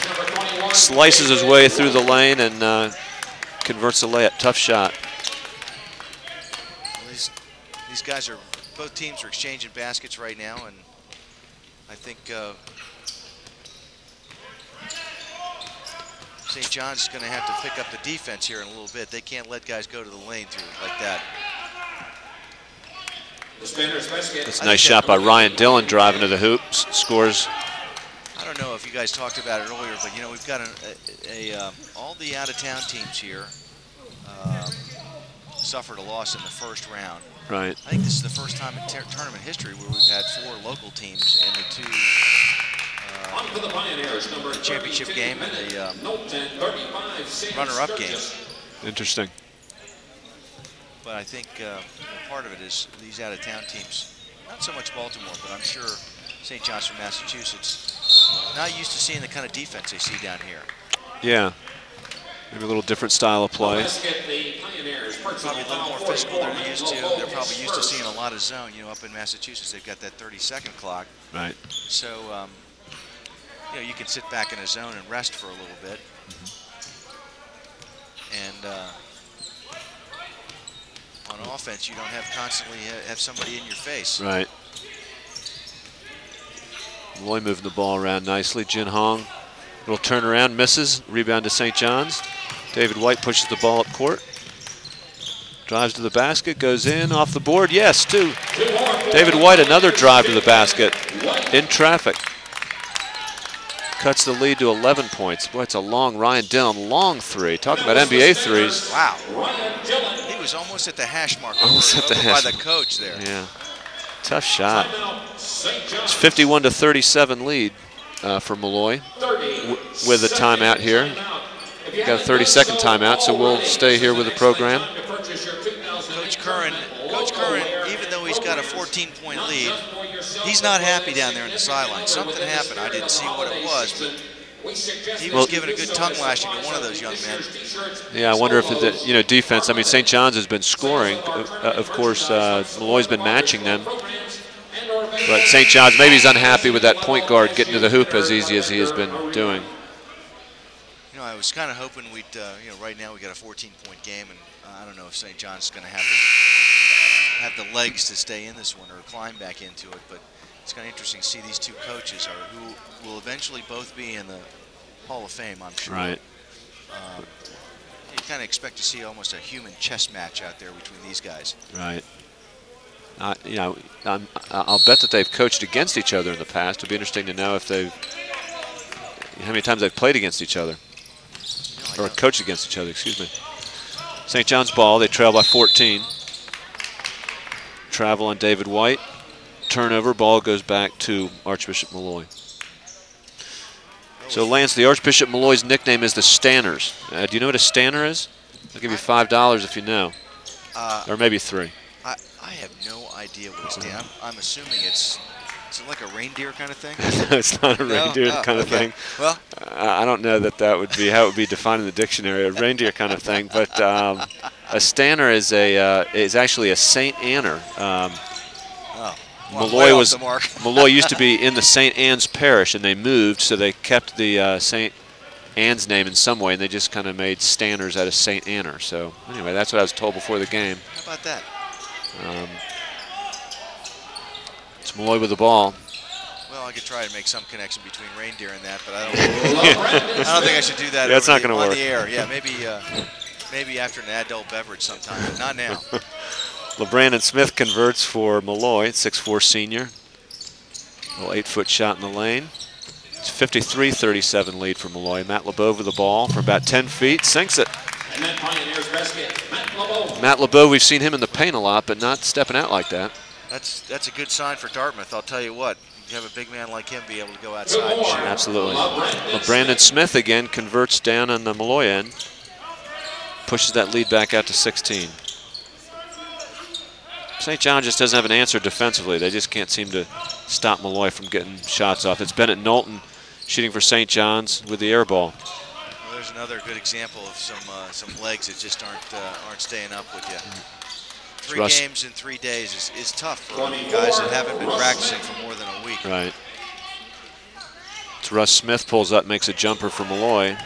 Slices his way through the lane and converts the layup. Tough shot.
Well, these guys both teams are exchanging baskets right now, and I think St. John's is going to have to pick up the defense here in a little bit. They can't let guys go to the lane through like that.
That's a nice shot by Ryan Dillon driving to the hoop. Scores.
I don't know if you guys talked about it earlier, but you know, we've got all the out-of-town teams here suffered a loss in the first round.
Right.
I think this is the first time in tournament history where we've had 4 local teams in the 2 the championship game and the runner-up game.
Interesting.
But I think part of it is these out-of-town teams, not so much Baltimore, but I'm sure St. John's from Massachusetts, not used to seeing the kind of defense they see down here.
Yeah. Maybe a little different style of play.
Probably a little more physical than they're used to. They're probably used to seeing a lot of zone. You know, up in Massachusetts, they've got that 30-second clock.
Right.
So, you know, you can sit back in a zone and rest for a little bit. And on offense, you don't have constantly have somebody in your face.
Right. Molloy moving the ball around nicely. Jin Hong, little turnaround, misses. Rebound to St. John's. David White pushes the ball up court. Drives to the basket, goes in, off the board. Yes, 2. David White, another drive to the basket. In traffic. Cuts the lead to 11 points. Boy, it's a long Ryan Dillon, long 3. Talk about NBA threes.
Wow. He was almost at the hash mark.
Almost at the hash
by the coach there.
Yeah. Tough shot. It's 51-37 lead for Molloy with a timeout here. Got a 30-second timeout, so we'll stay here with the program.
Coach Curran, even though he's got a 14-point lead, he's not happy down there in the sideline. Something happened. I didn't see what it was, but he was giving a good tongue lashing to one of those young men.
Yeah, I wonder if the defense. I mean, St. John's has been scoring. Of course, Molloy's been matching them. But St. John's, maybe he's unhappy with that point guard getting to the hoop as easy as he has been doing.
You know, I was kind of hoping we'd, right now we got a 14-point game, and I don't know if St. John's is going to have the legs to stay in this one or climb back into it. But it's kind of interesting to see these two coaches who will eventually both be in the Hall of Fame, I'm sure.
Right.
You kind of expect to see almost a human chess match out there between these guys.
Right. I'll bet that they've coached against each other in the past. It'll be interesting to know if how many times they've played against each other, or coached against each other. Excuse me. St. John's ball. They trail by 14. Travel on David White. Turnover. Ball goes back to Archbishop Molloy. So Lance, the Archbishop Molloy's nickname is the Stanners. Do you know what a Stanner is? I'll give you $5 if you know, or maybe $3.
I have no idea what it's. I'm assuming is it like a reindeer kind of thing?
No, it's not a reindeer kind of thing.
Well,
I don't know that would be how it would be defined in the dictionary, a reindeer kind of thing. But a Stanner is actually a St. Anner. Molloy used to be in the St. Anne's parish, and they moved, so they kept the St. Anne's name in some way, and they just kind of made Stanners out of St. Anner. So anyway, that's what I was told before the game.
How about that?
It's Molloy with the ball.
Well, I could try to make some connection between reindeer and that, but I don't think I should do that.
Yeah, it's not going to work
on the air. Yeah, maybe after an adult beverage sometime, but not now.
LeBrandon Smith converts for Molloy, 6'4" senior. A little 8-foot shot in the lane. It's 53-37 lead for Molloy. Matt LeBeau with the ball from about 10 feet, sinks it.
And that Pioneers basket, Matt LeBeau.
Matt LeBeau, we've seen him in the paint a lot, but not stepping out like that.
That's a good sign for Dartmouth. I'll tell you what. You have a big man like him be able to go outside and shoot.
Absolutely. LeBrandon Smith again converts down on the Molloy end. Pushes that lead back out to 16. St. John just doesn't have an answer defensively. They just can't seem to stop Molloy from getting shots off. It's Bennett Knowlton shooting for St. John's with the air ball.
Well, there's another good example of some legs that just aren't staying up with you. 3 games in 3 days is tough for guys that haven't been practicing for more than a week.
Right. It's Russ Smith pulls up, makes a jumper for Molloy.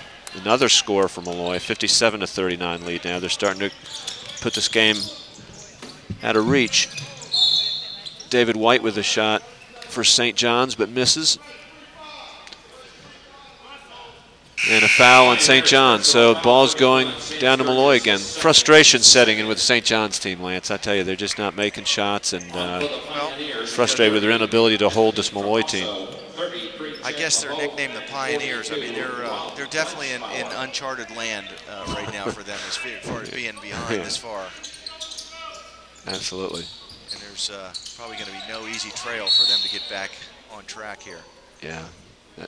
Another score for Molloy, 57-39 lead now. They're starting to put this game out of reach. David White with a shot for St. John's, but misses. And a foul on St. John's, so ball's going down to Molloy again. Frustration setting in with the St. John's team, Lance. I tell you, they're just not making shots, and frustrated with their inability to hold this Molloy team.
I guess they're nicknamed the Pioneers. I mean, they're definitely in uncharted land right now for them as far as being behind this far.
Absolutely.
And there's probably going to be no easy trail for them to get back on track here.
Yeah.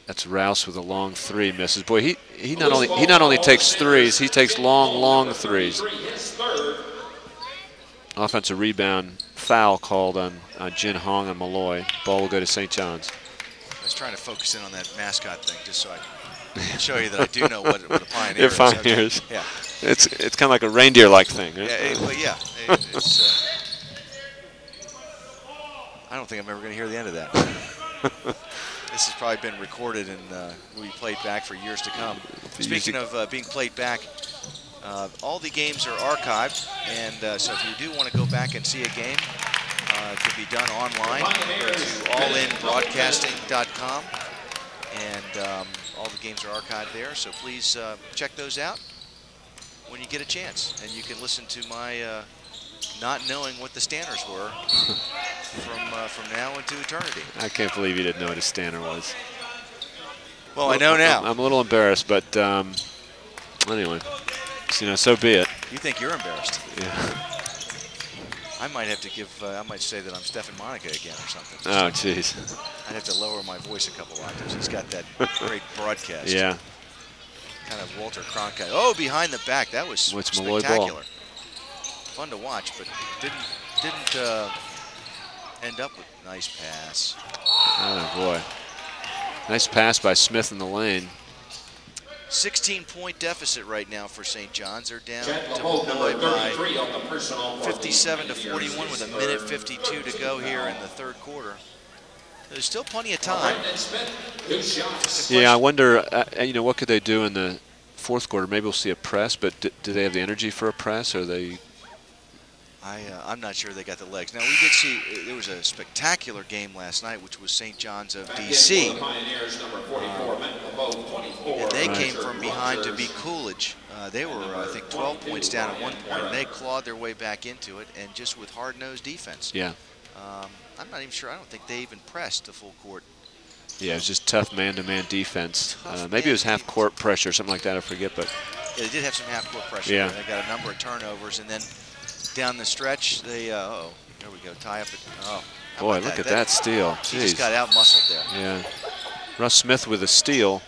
That's Rouse with a long 3, misses. Boy, he not only takes threes, he takes long threes. Offensive rebound foul called on Jin Hong and Molloy. Ball will go to St. John's.
I was trying to focus in on that mascot thing just so I can show you that I do know what a Pioneer
They're
is.
Pioneers.
Yeah.
It's kind of like a reindeer-like thing. Right?
Yeah, it's, I don't think I'm ever going to hear the end of that. This has probably been recorded and will be played back for years to come. Speaking of being played back, all the games are archived, and so if you do want to go back and see a game, it can be done online. Go to allinbroadcasting.com, and all the games are archived there, so please check those out when you get a chance. And you can listen to my not knowing what the Stanners were from now into eternity.
I can't believe you didn't know what a Stanner was.
Well, I know now.
I'm a little embarrassed, but anyway, so be it.
You think you're embarrassed?
Yeah.
I might have to give, I might say that I'm Stefan Monica again or something.
Oh, jeez.
I'd have to lower my voice a couple octaves. He's got that great broadcast.
Yeah.
Kind of Walter Cronkite. Oh, behind the back. That was
Molloy
spectacular.
ball.
Fun to watch, but didn't end up with a nice pass.
Oh, boy. Nice pass by Smith in the lane.
16-point deficit right now for St. John's. They're down to Molloy by 57-41 with a minute 52 to go here in the third quarter. There's still plenty of time.
Yeah, I wonder, what could they do in the fourth quarter? Maybe we'll see a press, but do they have the energy for a press? Or they?
I'm not sure they got the legs. Now, we did see there was a spectacular game last night, which was St. John's of D.C. And they came from behind to beat Coolidge. They were, I think, 12 points down at one point, and they clawed their way back into it, and just with hard-nosed defense.
Yeah.
I'm not even sure. I don't think they even pressed the full court.
Yeah, it was just tough man-to-man defense. Maybe it was half-court pressure or something like that. I forget, but
yeah, they did have some half-court pressure.
Yeah.
They got a number of turnovers, and then down the stretch, they there we go, tie up.
Boy, look at that steal.
He just got out-muscled there.
Yeah. Russ Smith with a steal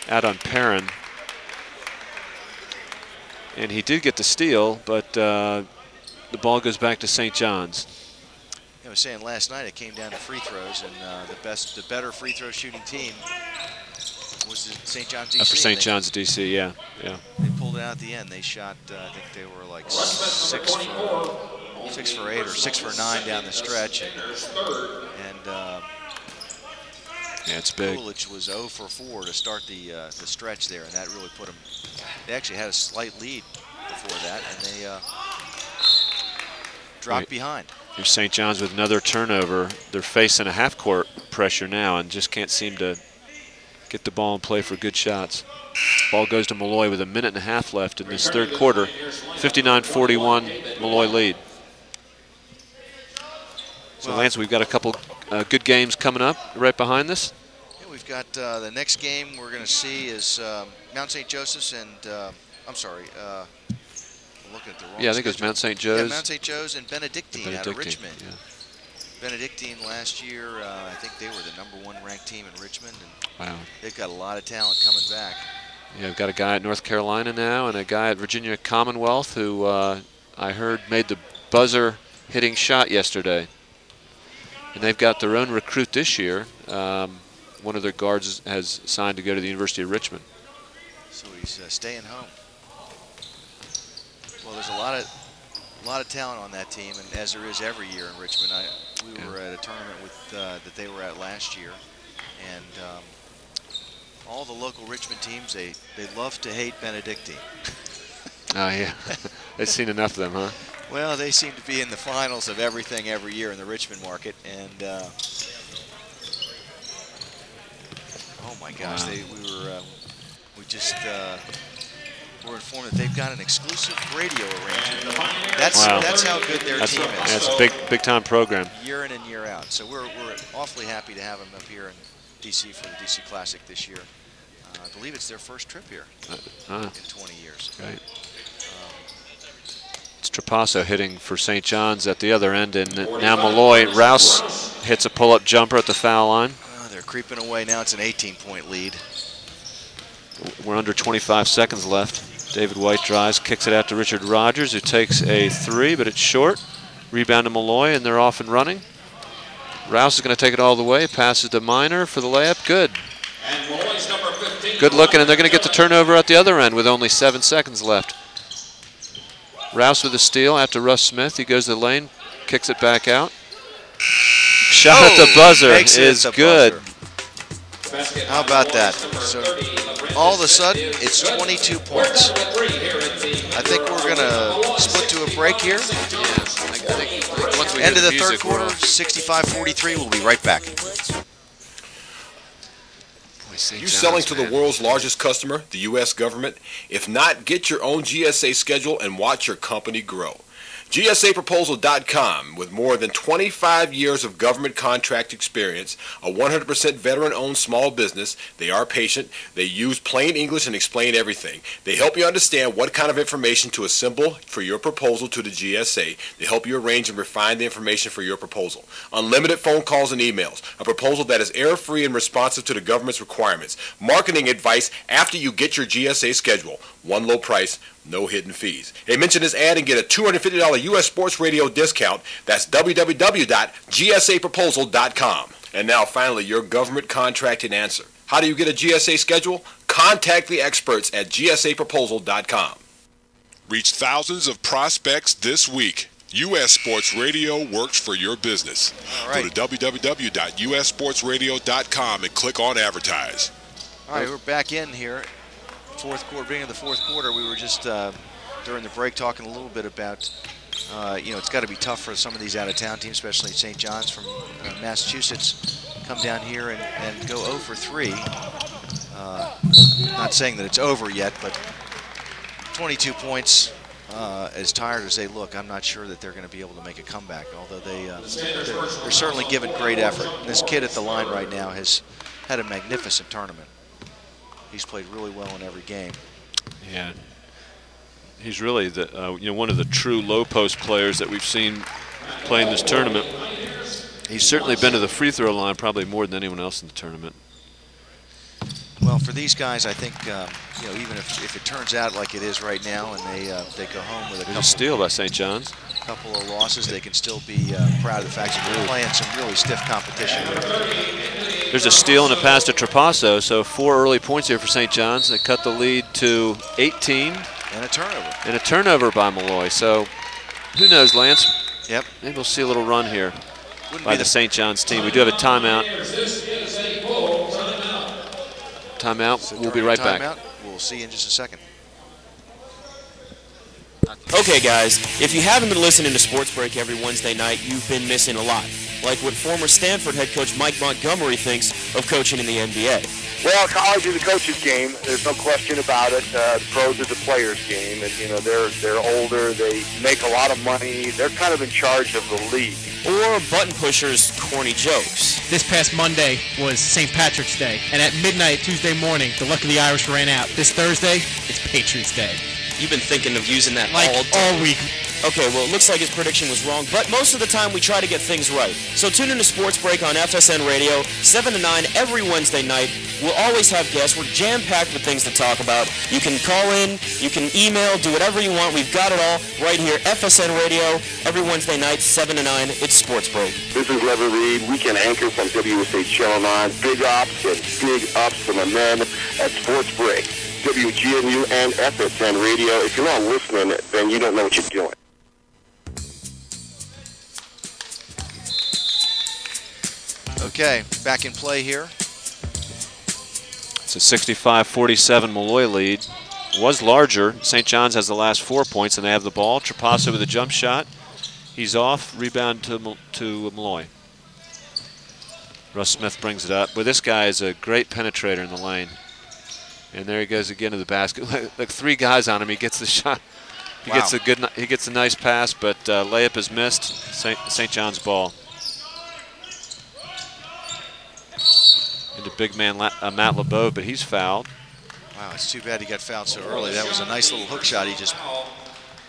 out on Perrin. And he did get the steal, but the ball goes back to St. John's.
I was saying last night it came down to free throws, and the better free throw shooting team was St. John's DC.
For St. John's DC, yeah.
They pulled it out at the end. They shot, I think they were like 6 for 8 or 6 for 9 down the stretch, and
yeah, it's big.
Coolidge was 0 for 4 to start the stretch there, and that really put them. They actually had a slight lead before that, and they dropped behind.
Here's St. John's with another turnover. They're facing a half-court pressure now and just can't seem to get the ball in play for good shots. Ball goes to Molloy with a minute and a half left in this third quarter. 59-41 Molloy lead. So Lance, we've got a couple good games coming up right behind this.
Yeah, we've got the next game we're going to see is Mount St. Joseph's and I'm sorry. I'm looking at the wrong
I think it was Mount St. Joe's.
Yeah, Mount St. Joe's and Benedictine out of Richmond.
Yeah.
Benedictine last year, I think they were the #1 ranked team in Richmond, and
wow,
they've got a lot of talent coming back.
Yeah, we've got a guy at North Carolina now and a guy at Virginia Commonwealth who I heard made the buzzer-hitting shot yesterday. And they've got their own recruit this year. One of their guards has signed to go to the University of Richmond.
So he's staying home. Well, there's a lot of talent on that team, and as there is every year in Richmond. We were at a tournament with that they were at last year, and all the local Richmond teams they love to hate Benedictine.
Oh yeah, they've seen enough of them, huh?
Well, they seem to be in the finals of everything every year in the Richmond market, and oh my gosh,
wow.
We're informed that they've got an exclusive radio arrangement. That's how good their team is.
That's a big time program.
Year in and year out. So we're awfully happy to have them up here in DC for the DC Classic this year. I believe it's their first trip here in 20 years.
Right. It's Trapasso hitting for St. John's at the other end, and now Molloy. Rouse hits a pull-up jumper at the foul line.
They're creeping away now. It's an 18-point lead.
We're under 25 seconds left. David White drives, kicks it out to Richard Rogers, who takes a 3, but it's short. Rebound to Molloy, and they're off and running. Rouse is going to take it all the way. Passes to Minor for the layup. Good. Good looking, and they're going to get the turnover at the other end with only 7 seconds left. Rouse with a steal after Russ Smith. He goes to the lane, kicks it back out. Shot at the buzzer is good.
How about that? So all of a sudden, it's 22 points. I think we're going to split to a break here. End of the third quarter, 65-43. We'll be right back.
You selling to the world's largest customer, the U.S. government? If not, get your own GSA schedule and watch your company grow.
GSAproposal.com, with more than 25 years of government contract experience, a 100% veteran-owned small business. They are patient. They use plain English and explain everything. They help you understand what kind of information to assemble for your proposal to the GSA. They help you arrange and refine the information for your proposal. Unlimited phone calls and emails. A proposal that is error-free and responsive to the government's requirements. Marketing advice after you get your GSA schedule. One low price, no hidden fees. Hey, mention this ad and get a $250 U.S. Sports Radio discount. That's www.gsaproposal.com. And now, finally, your government contracted answer. How do you get a GSA schedule? Contact the experts at gsaproposal.com.
Reach thousands of prospects this week. U.S. Sports Radio works for your business.
All right.
Go to www.ussportsradio.com and click on Advertise.
All right, we're back in here. Fourth quarter, beginning of the fourth quarter. We were just during the break talking a little bit about, it's got to be tough for some of these out-of-town teams, especially St. John's from Massachusetts, come down here and go 0 for 3. Not saying that it's over yet, but 22 points. As tired as they look, I'm not sure that they're going to be able to make a comeback, although they're certainly giving great effort. And this kid at the line right now has had a magnificent tournament. He's played really well in every game.
Yeah, he's really the one of the true low post players that we've seen play in this tournament. He's certainly been to the free throw line probably more than anyone else in the tournament.
Well, for these guys, I think even if it turns out like it is right now, and they go home with a
steal by St. John's,
couple of losses, they can still be proud of the fact that they're playing some really stiff competition.
There's a steal and a pass to Trapasso, so 4 early points here for St. John's. They cut the lead to 18.
And a turnover.
And a turnover by Molloy. So who knows, Lance?
Yep.
Maybe we'll see a little run here by the St. John's team. We do have a timeout. Timeout. We'll be right back.
We'll see you in just a second.
Okay, guys, if you haven't been listening to Sports Break every Wednesday night, you've been missing a lot. Like what former Stanford head coach Mike Montgomery thinks of coaching in the NBA.
Well, college is a coach's game. There's no question about it. The pros is a player's game, and they're older. They make a lot of money. They're kind of in charge of the league.
Or button pushers' corny jokes.
This past Monday was St. Patrick's Day, and at midnight Tuesday morning, the luck of the Irish ran out. This Thursday, it's Patriots Day.
You've been thinking of using that
all week.
Okay, well, it looks like his prediction was wrong, but most of the time we try to get things right. So tune in to Sports Break on FSN Radio, 7 to 9 every Wednesday night. We'll always have guests. We're jam-packed with things to talk about. You can call in, you can email, do whatever you want. We've got it all right here. FSN Radio, every Wednesday night, 7 to 9. It's Sports Break.
This is Lever Reed, weekend anchor from WSA Channel 9. Big ops and big ups to my men at Sports Break. WGNU and FSN Radio. If you're not listening, then you don't know what you're doing.
Okay, back in play here.
It's a 65-47 Molloy lead. Was larger. St. John's has the last 4 points, and they have the ball. Trapasso with a jump shot. He's off. Rebound to Molloy. Russ Smith brings it up. But this guy is a great penetrator in the lane. And there he goes again to the basket. Like 3 guys on him. He gets the shot. He gets a good. He gets a nice pass, but layup is missed. St. John's ball. Into big man Matt LeBeau, but he's fouled.
Wow, it's too bad he got fouled so early. That was a nice little hook shot he just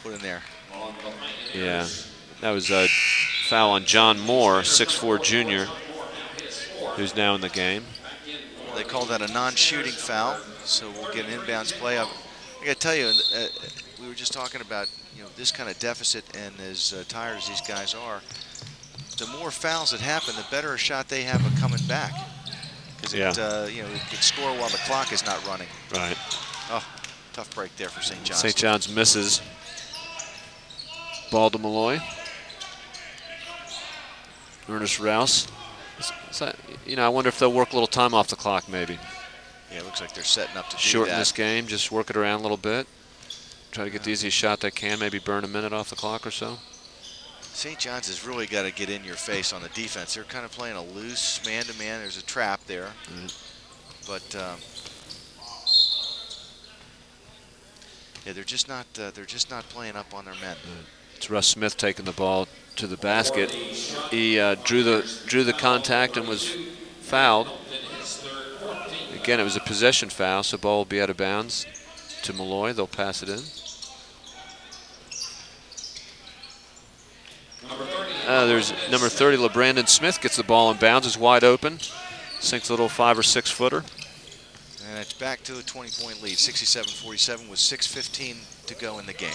put in there.
Yeah, that was a foul on John Moore, 6'4" junior, who's now in the game.
They call that a non-shooting foul, so we'll get an inbounds play. I got to tell you, we were just talking about this kind of deficit, and as tired as these guys are, the more fouls that happen, the better a shot they have of coming back. Because it can score while the clock is not running.
Right.
Oh, tough break there for St. John's.
St. John's misses. Ball to Molloy. Ernest Rouse. I wonder if they'll work a little time off the clock, maybe.
Yeah, it looks like they're setting up to
shorten this game. Just work it around a little bit. Try to get the easiest shot they can. Maybe burn a minute off the clock or so.
St. John's has really got to get in your face on the defense. They're kind of playing a loose man-to-man. There's a trap there, but yeah, they're just not playing up on their men.
It's Russ Smith taking the ball to the basket. He drew the contact and was fouled. Again, it was a possession foul, so ball will be out of bounds to Molloy. They'll pass it in. There's number 30, LeBrandon Smith gets the ball in bounds, is wide open. Sinks a little 5 or 6 footer.
And it's back to a 20-point lead, 67-47 with 6:15 to go in the game.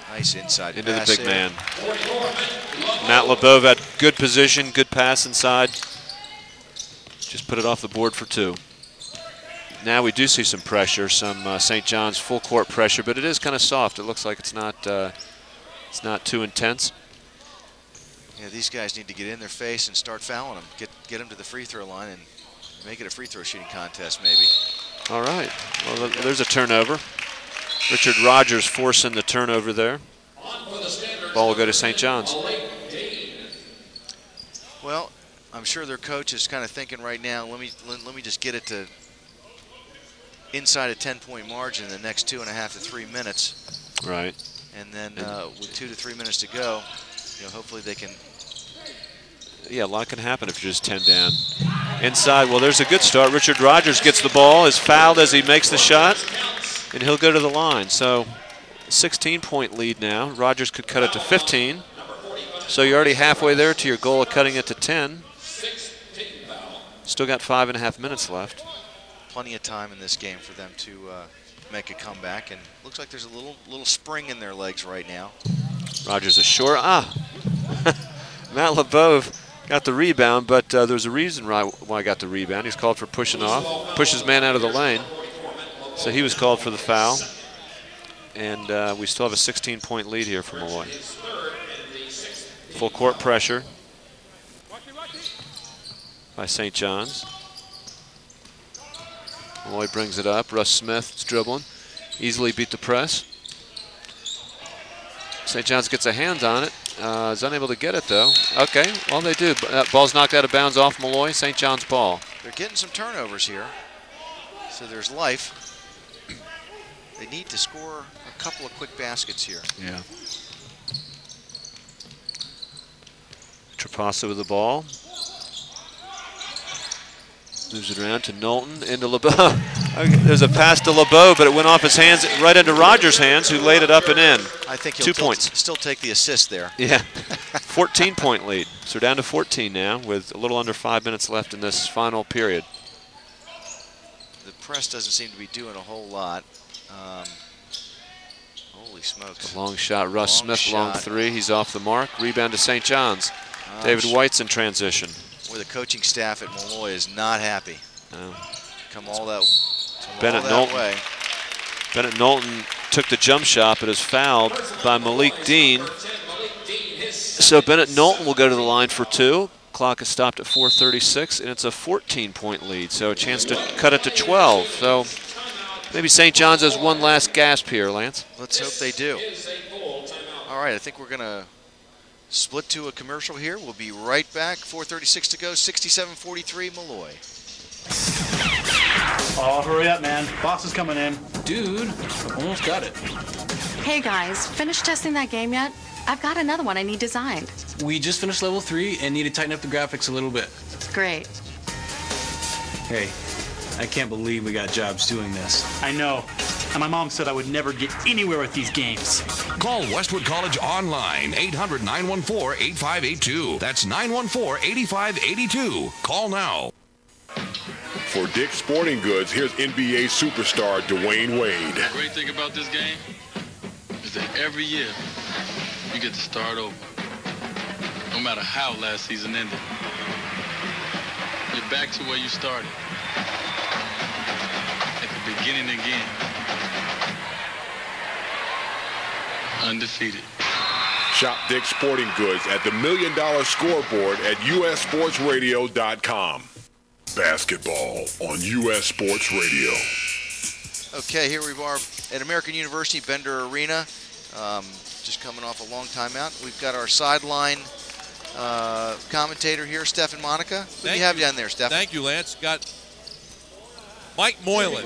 Nice inside
into
pass
the big
there.
man. Matt LeBeau had good position, good pass inside. Just put it off the board for 2. Now we do see some pressure, some St. John's full court pressure, but it is kind of soft. It looks like it's not too intense.
Yeah, these guys need to get in their face and start fouling them. Get them to the free throw line and make it a free throw shooting contest, maybe.
All right. Well, there's a turnover. Richard Rogers forcing the turnover there. Ball will go to St. John's.
Well, I'm sure their coach is kind of thinking right now, let me just get it to inside a 10-point margin in the next 2.5 to 3 minutes.
Right.
And then with 2 to 3 minutes to go, hopefully they can.
Yeah, a lot can happen if you're just 10 down. Inside, well, there's a good start. Richard Rogers gets the ball, is fouled as he makes the shot, and he'll go to the line. So 16-point lead now. Rogers could cut it to 15. So you're already halfway there to your goal of cutting it to 10. Still got 5.5 minutes left.
Plenty of time in this game for them to make a comeback, and looks like there's a little spring in their legs right now.
Rogers is short. Matt LeBeau got the rebound, but there's a reason why I got the rebound. He's called for pushing off, pushes man out of the lane. So he was called for the foul. And we still have a 16-point lead here for Molloy. Full court pressure by St. John's. Molloy brings it up. Russ Smith's dribbling. Easily beat the press. St. John's gets a hand on it. Is unable to get it, though. Okay, well, they do. Ball's knocked out of bounds off Molloy. St. John's ball.
They're getting some turnovers here, so there's life. They need to score a couple of quick baskets here.
Yeah. Trapassa with the ball. Moves it around to Knowlton, into LeBeau. Okay, there's a pass to LeBeau, but it went off his hands, right into Rogers' hands, who laid it up and in.
I think he'll
2 points.
Still take the assist there.
Yeah, 14-point lead. So we're down to 14 now with a little under 5 minutes left in this final period.
The press doesn't seem to be doing a whole lot. Holy smokes.
A long shot, Russ Smith, long three. He's off the mark. Rebound to St. John's. David White's in transition.
Boy, the coaching staff at Molloy is not happy.
No.
Come all that
way. Bennett Knowlton took the jump shot, but is fouled by Malik Dean. So Bennett Knowlton will go to the line for 2. Clock is stopped at 4:36, and it's a 14-point lead, so a chance to cut it to 12. So maybe St. John's has one last gasp here, Lance.
Let's hope they do. All right, I think we're going to split to a commercial here. We'll be right back. 4:36 to go, 67-43 Molloy.
Oh, hurry up, man. Boss is coming in. Dude, almost got it.
Hey guys, finished testing that game yet? I've got another one I need designed.
We just finished level 3 and need to tighten up the graphics a little bit.
Great.
Hey, I can't believe we got jobs doing this. I know. And my mom said I would never get anywhere with these games.
Call Westwood College online, 800-914-8582. That's 914-8582. Call now.
For Dick's Sporting Goods, here's NBA superstar Dwayne Wade.
The great thing about this game is that every year you get to start over. No matter how last season ended. You're back to where you started. At the beginning again. Undefeated.
Shop Dick's Sporting Goods at the $1 Million Scoreboard at ussportsradio.com. Basketball on US Sports Radio.
Okay, here we are at American University Bender Arena. Just coming off a long timeout. We've got our sideline commentator here, Stephen Monica. What do you have down there, Stephen?
Thank you, Lance. Got Mike Moylan.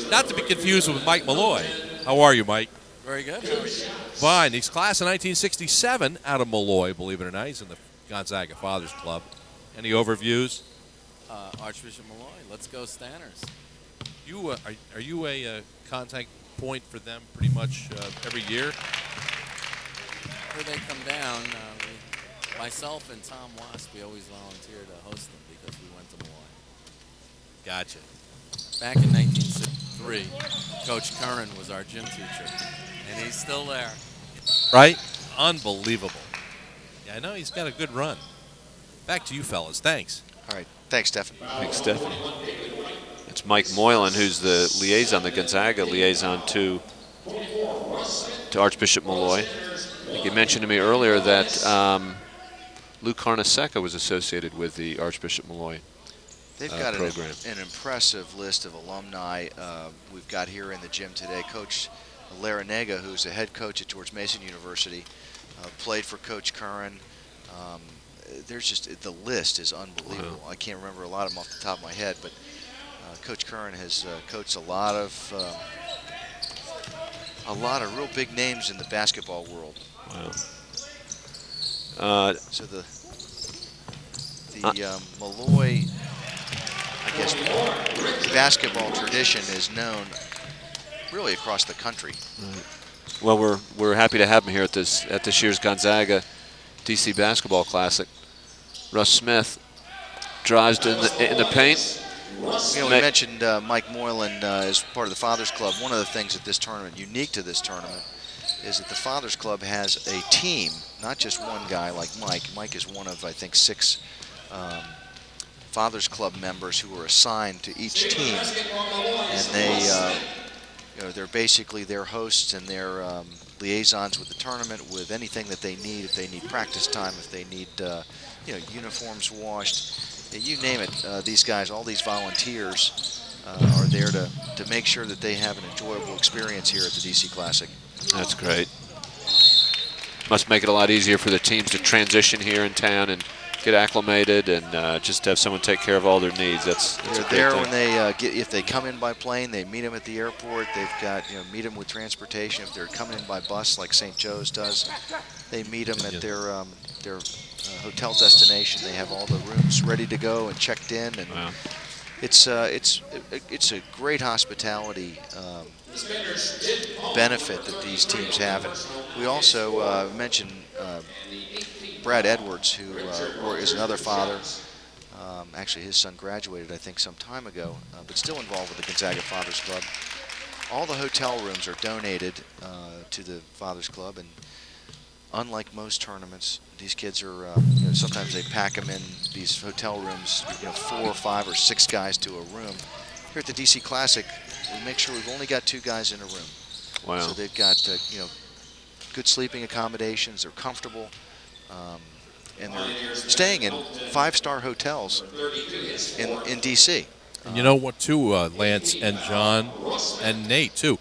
Not to be confused with Mike Molloy. How are you, Mike? Very good.
Fine. He's class of 1967 out of Molloy, believe it or not. He's in the Gonzaga Fathers Club. Any overviews?
Archbishop Molloy, let's go Stanners.
You are you a contact point for them pretty much every year?
Where they come down, myself and Tom Wasp, we always volunteer to host them because we went to Molloy.
Gotcha.
Back in 1963, Coach Curran was our gym teacher, and he's still there.
Right? Unbelievable. Yeah, I know he's got a good run. Back to you fellas. Thanks.
All right. Thanks, Stephen.
Thanks, Stephen. It's Mike Moylan, who's the liaison, the Gonzaga liaison to Archbishop Molloy. I think you mentioned to me earlier that Lou Carnesecca was associated with the Archbishop Molloy
They've got
program.
an impressive list of alumni we've got here in the gym today. Coach Larinaga, who's the head coach at George Mason University, played for Coach Curran. There's just, the list is unbelievable.
Wow.
I can't remember a lot of them off the top of my head, but Coach Curran has coached a lot of real big names in the basketball world.
Wow.
So the Molloy, I guess, basketball tradition is known really across the country.
Well, we're happy to have him here at this year's Gonzaga DC Basketball Classic. Russ Smith drives in the paint.
You know, we mentioned Mike Moylan as part of the Fathers Club. One of the things at this tournament, unique to this tournament, is that the Fathers Club has a team, not just one guy like Mike. Mike is one of, I think, 6 Fathers Club members who are assigned to each team, and they, you know, they're basically their hosts and their liaisons with the tournament, with anything that they need. If they need practice time, if they need, you know, uniforms washed, you name it. These guys, all these volunteers, are there to make sure that they have an enjoyable experience here at the DC Classic.
That's great. Must make it a lot easier for the teams to transition here in town and get acclimated and just have someone take care of all their needs. That's
They're there when they if they come in by plane, they meet them at the airport. They've got, you know, meet them with transportation. If they're coming in by bus like St. Joe's does, they meet them at their hotel destination. They have all the rooms ready to go and checked in, and it's a great hospitality benefit that these teams have. And we also mentioned Brad Edwards, who is another father. Actually, his son graduated, I think, some time ago, but still involved with the Gonzaga Fathers Club. All the hotel rooms are donated to the Fathers Club, and unlike most tournaments, these kids are, you know, sometimes they pack them in these hotel rooms, you know, 4 or 5 or 6 guys to a room. Here at the DC Classic, we make sure we've only got 2 guys in a room.
Wow.
So they've got, you know, good sleeping accommodations, they're comfortable, and they're staying in 5-star hotels in DC.
And you know what, too, Lance and John and Nate, too.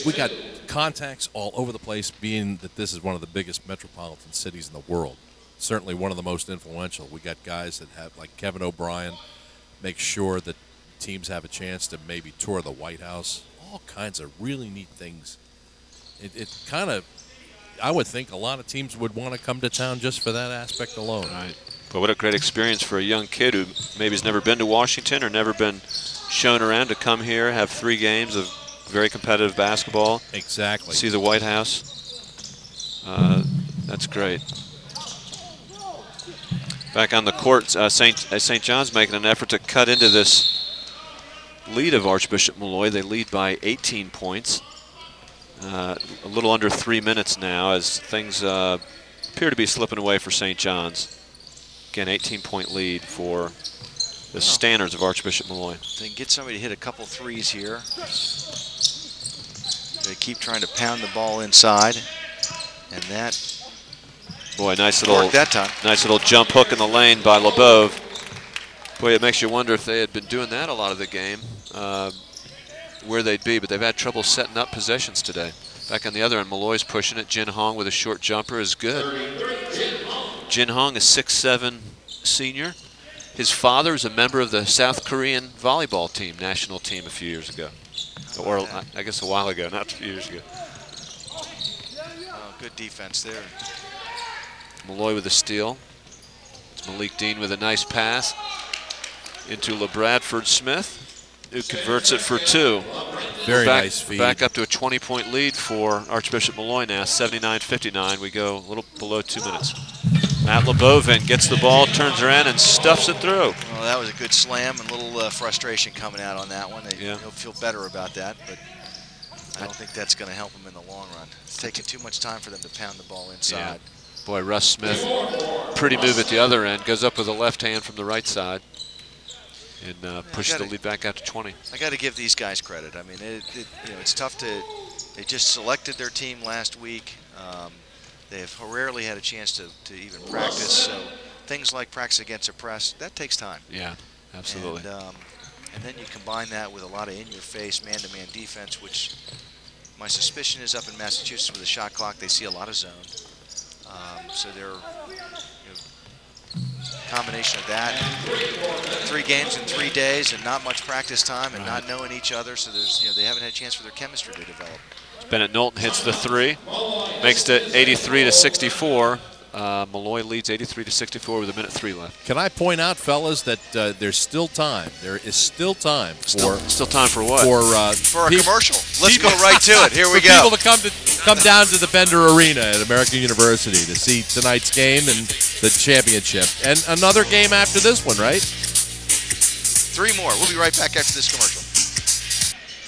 We got contacts all over the place, being that this is one of the biggest metropolitan cities in the world. Certainly one of the most influential. We got guys that have, like Kevin O'Brien, make sure that teams have a chance to maybe tour the White House. All kinds of really neat things. It kind of, I would think a lot of teams would want to come to town just for that aspect alone.
Right. But what a great experience for a young kid who maybe has never been to Washington or never been shown around, to come here, have 3 games of very competitive basketball.
Exactly.
See the White House. That's great. Back on the court, St. John's making an effort to cut into this lead of Archbishop Molloy. They lead by 18 points. A little under 3 minutes now, as things appear to be slipping away for St. John's. Again, 18-point lead for the Stanners of Archbishop Molloy.
They can get somebody to hit a couple threes here. They keep trying to pound the ball inside, and that,
boy, nice
worked that time.
Nice little jump hook in the lane by LeBeau. Boy, it makes you wonder if they had been doing that a lot of the game, where they'd be, but they've had trouble setting up possessions today. Back on the other end, Molloy's pushing it. Jin Hong with a short jumper is good. Jin Hong, a 6'7" senior. His father is a member of the South Korean volleyball team, national team, a few years ago. Or I guess a while ago, not a few years ago.
Oh, good defense there.
Molloy with a steal. It's Malik Dean with a nice pass into LeBradford Smith, who converts it for 2.
Very nice feed.
Back up to a 20-point lead for Archbishop Molloy now, 79-59. We go a little below 2 minutes. Matt Lebovin gets the ball, turns around, and stuffs it through.
Well, that was a good slam and a little frustration coming out on that one. He'll feel better about that, but I don't think that's going to help him in the long run. It's taking too much time for them to pound the ball inside.
Yeah. Boy, Russ Smith, pretty move at the other end. Goes up with a left hand from the right side and pushes the lead back out to 20.
I got to give these guys credit. I mean, it's tough to. They just selected their team last week. They have rarely had a chance to even practice. So things like practice against a press, that takes time.
Yeah, absolutely.
And then you combine that with a lot of in-your-face man-to-man defense, which my suspicion is up in Massachusetts with the shot clock, they see a lot of zone. So they're combination of that, 3 games in 3 days, and not much practice time, and not knowing each other. So there's they haven't had a chance for their chemistry to develop.
Bennett Knowlton hits the 3, makes it 83-64. Molloy leads 83-64 with 1:03 left.
Can I point out, fellas, that there's still time. There is still time for
still time for what?
For a commercial. Let's go right to it. Here we go.
People to come down to the Bender Arena at American University to see tonight's game and the championship, and another game after this one, right?
3 more. We'll be right back after this commercial.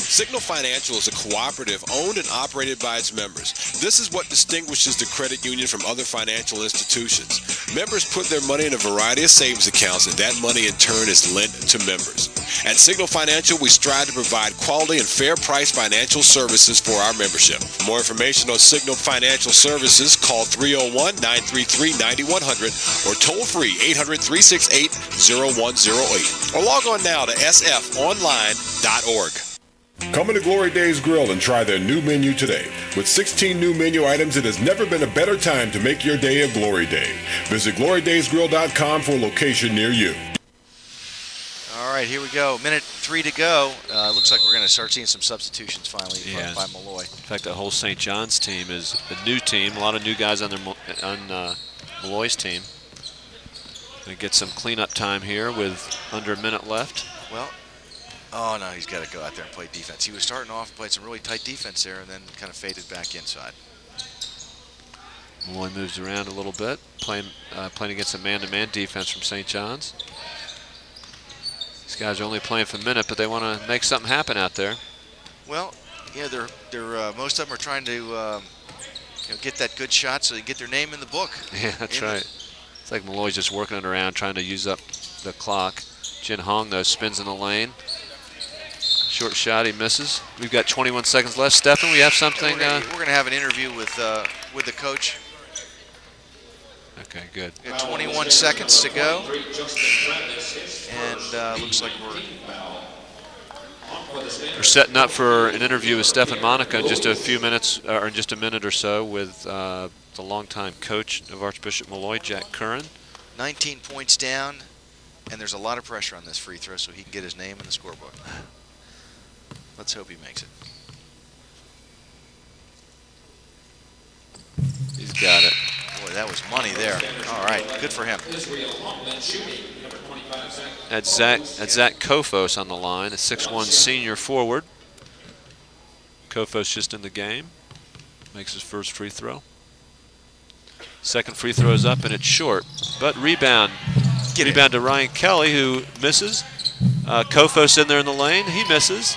Signal Financial is a cooperative owned and operated by its members. This is what distinguishes the credit union from other financial institutions. Members put their money in a variety of savings accounts, and that money in turn is lent to members. At Signal Financial, we strive to provide quality and fair price financial services for our membership. For more information on Signal Financial Services, call 301-933-9100 or toll free 800-368-0108 or log on now to sfonline.org.
Come into Glory Days Grill and try their new menu today. With 16 new menu items, it has never been a better time to make your day a Glory Day. Visit glorydaysgrill.com for a location near you.
All right, here we go. Minute 3 to go. Looks like we're going to start seeing some substitutions finally by Molloy.
In fact, the whole St. John's team is a new team. A lot of new guys on Molloy's team. Going to get some cleanup time here with under a minute left.
Well, oh, no, he's got to go out there and play defense. He was starting off and played some really tight defense there and then kind of faded back inside.
Molloy moves around a little bit, playing against a man-to-man defense from St. John's. These guys are only playing for a minute, but they want to make something happen out there.
Well, yeah, they're most of them are trying to get that good shot so they get their name in the book.
Yeah, that's right. It's like Molloy's just working it around, trying to use up the clock. Jin Hong, though, spins in the lane. Short shot, he misses. We've got 21 seconds left. Stefan, we have something?
We're going to have an interview with the coach.
Okay, good.
We've got 21 seconds to go. And looks like
we're setting up for an interview with Stefan Monica in just a few minutes, or in just a minute or so, with the longtime coach of Archbishop Molloy, Jack Curran.
19 points down, and there's a lot of pressure on this free throw so he can get his name in the scorebook. Let's hope he makes it.
He's got it.
Boy, that was money there. All right, good for him.
That's Zach Kofos on the line, a 6'1" senior forward. Kofos just in the game. Makes his first free throw. Second free throw is up, and it's short. But rebound. Rebound to Ryan Kelly, who misses. Kofos in there in the lane. He misses.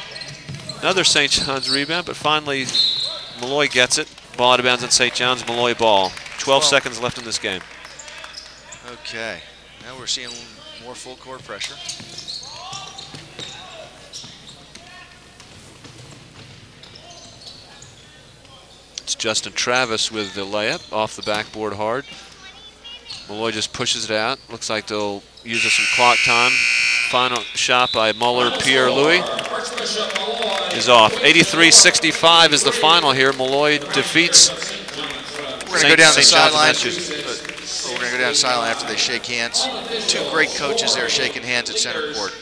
Another St. John's rebound, but finally Molloy gets it. Ball out of bounds on St. John's. Molloy ball. 12 seconds left in this game.
Okay. Now we're seeing more full court pressure.
It's Justin Travis with the layup off the backboard hard. Molloy just pushes it out. Looks like they'll use some clock time. Final shot by Muller Pierre-Louis is off. 83-65 is the final here. Molloy defeats
We're going to go down the sideline. We're going to go down the sideline after they shake hands. 2 great coaches there shaking hands at center court.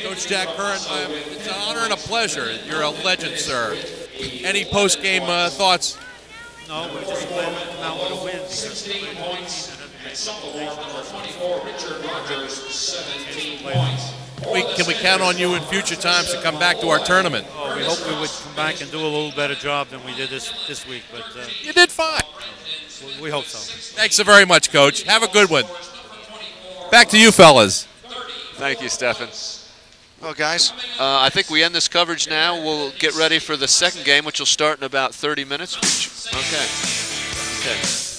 Coach, Coach Jack Curran, it's an honor and a pleasure. You're a legend, sir. Any post-game thoughts?
No, we just glad to come out with a win.
16 points. And supplemental number 24, Richard Rogers, 17 points.
Can we count on you in future times to come back to our tournament?
Oh, we hope we would come back and do a little better job than we did this week. But
you did fine.
We hope so.
Thanks so very much, Coach. Have a good one. Back to you, fellas.
Thank you, Stefan.
Well, guys,
I think we end this coverage now. We'll get ready for the second game, which will start in about 30 minutes. Okay.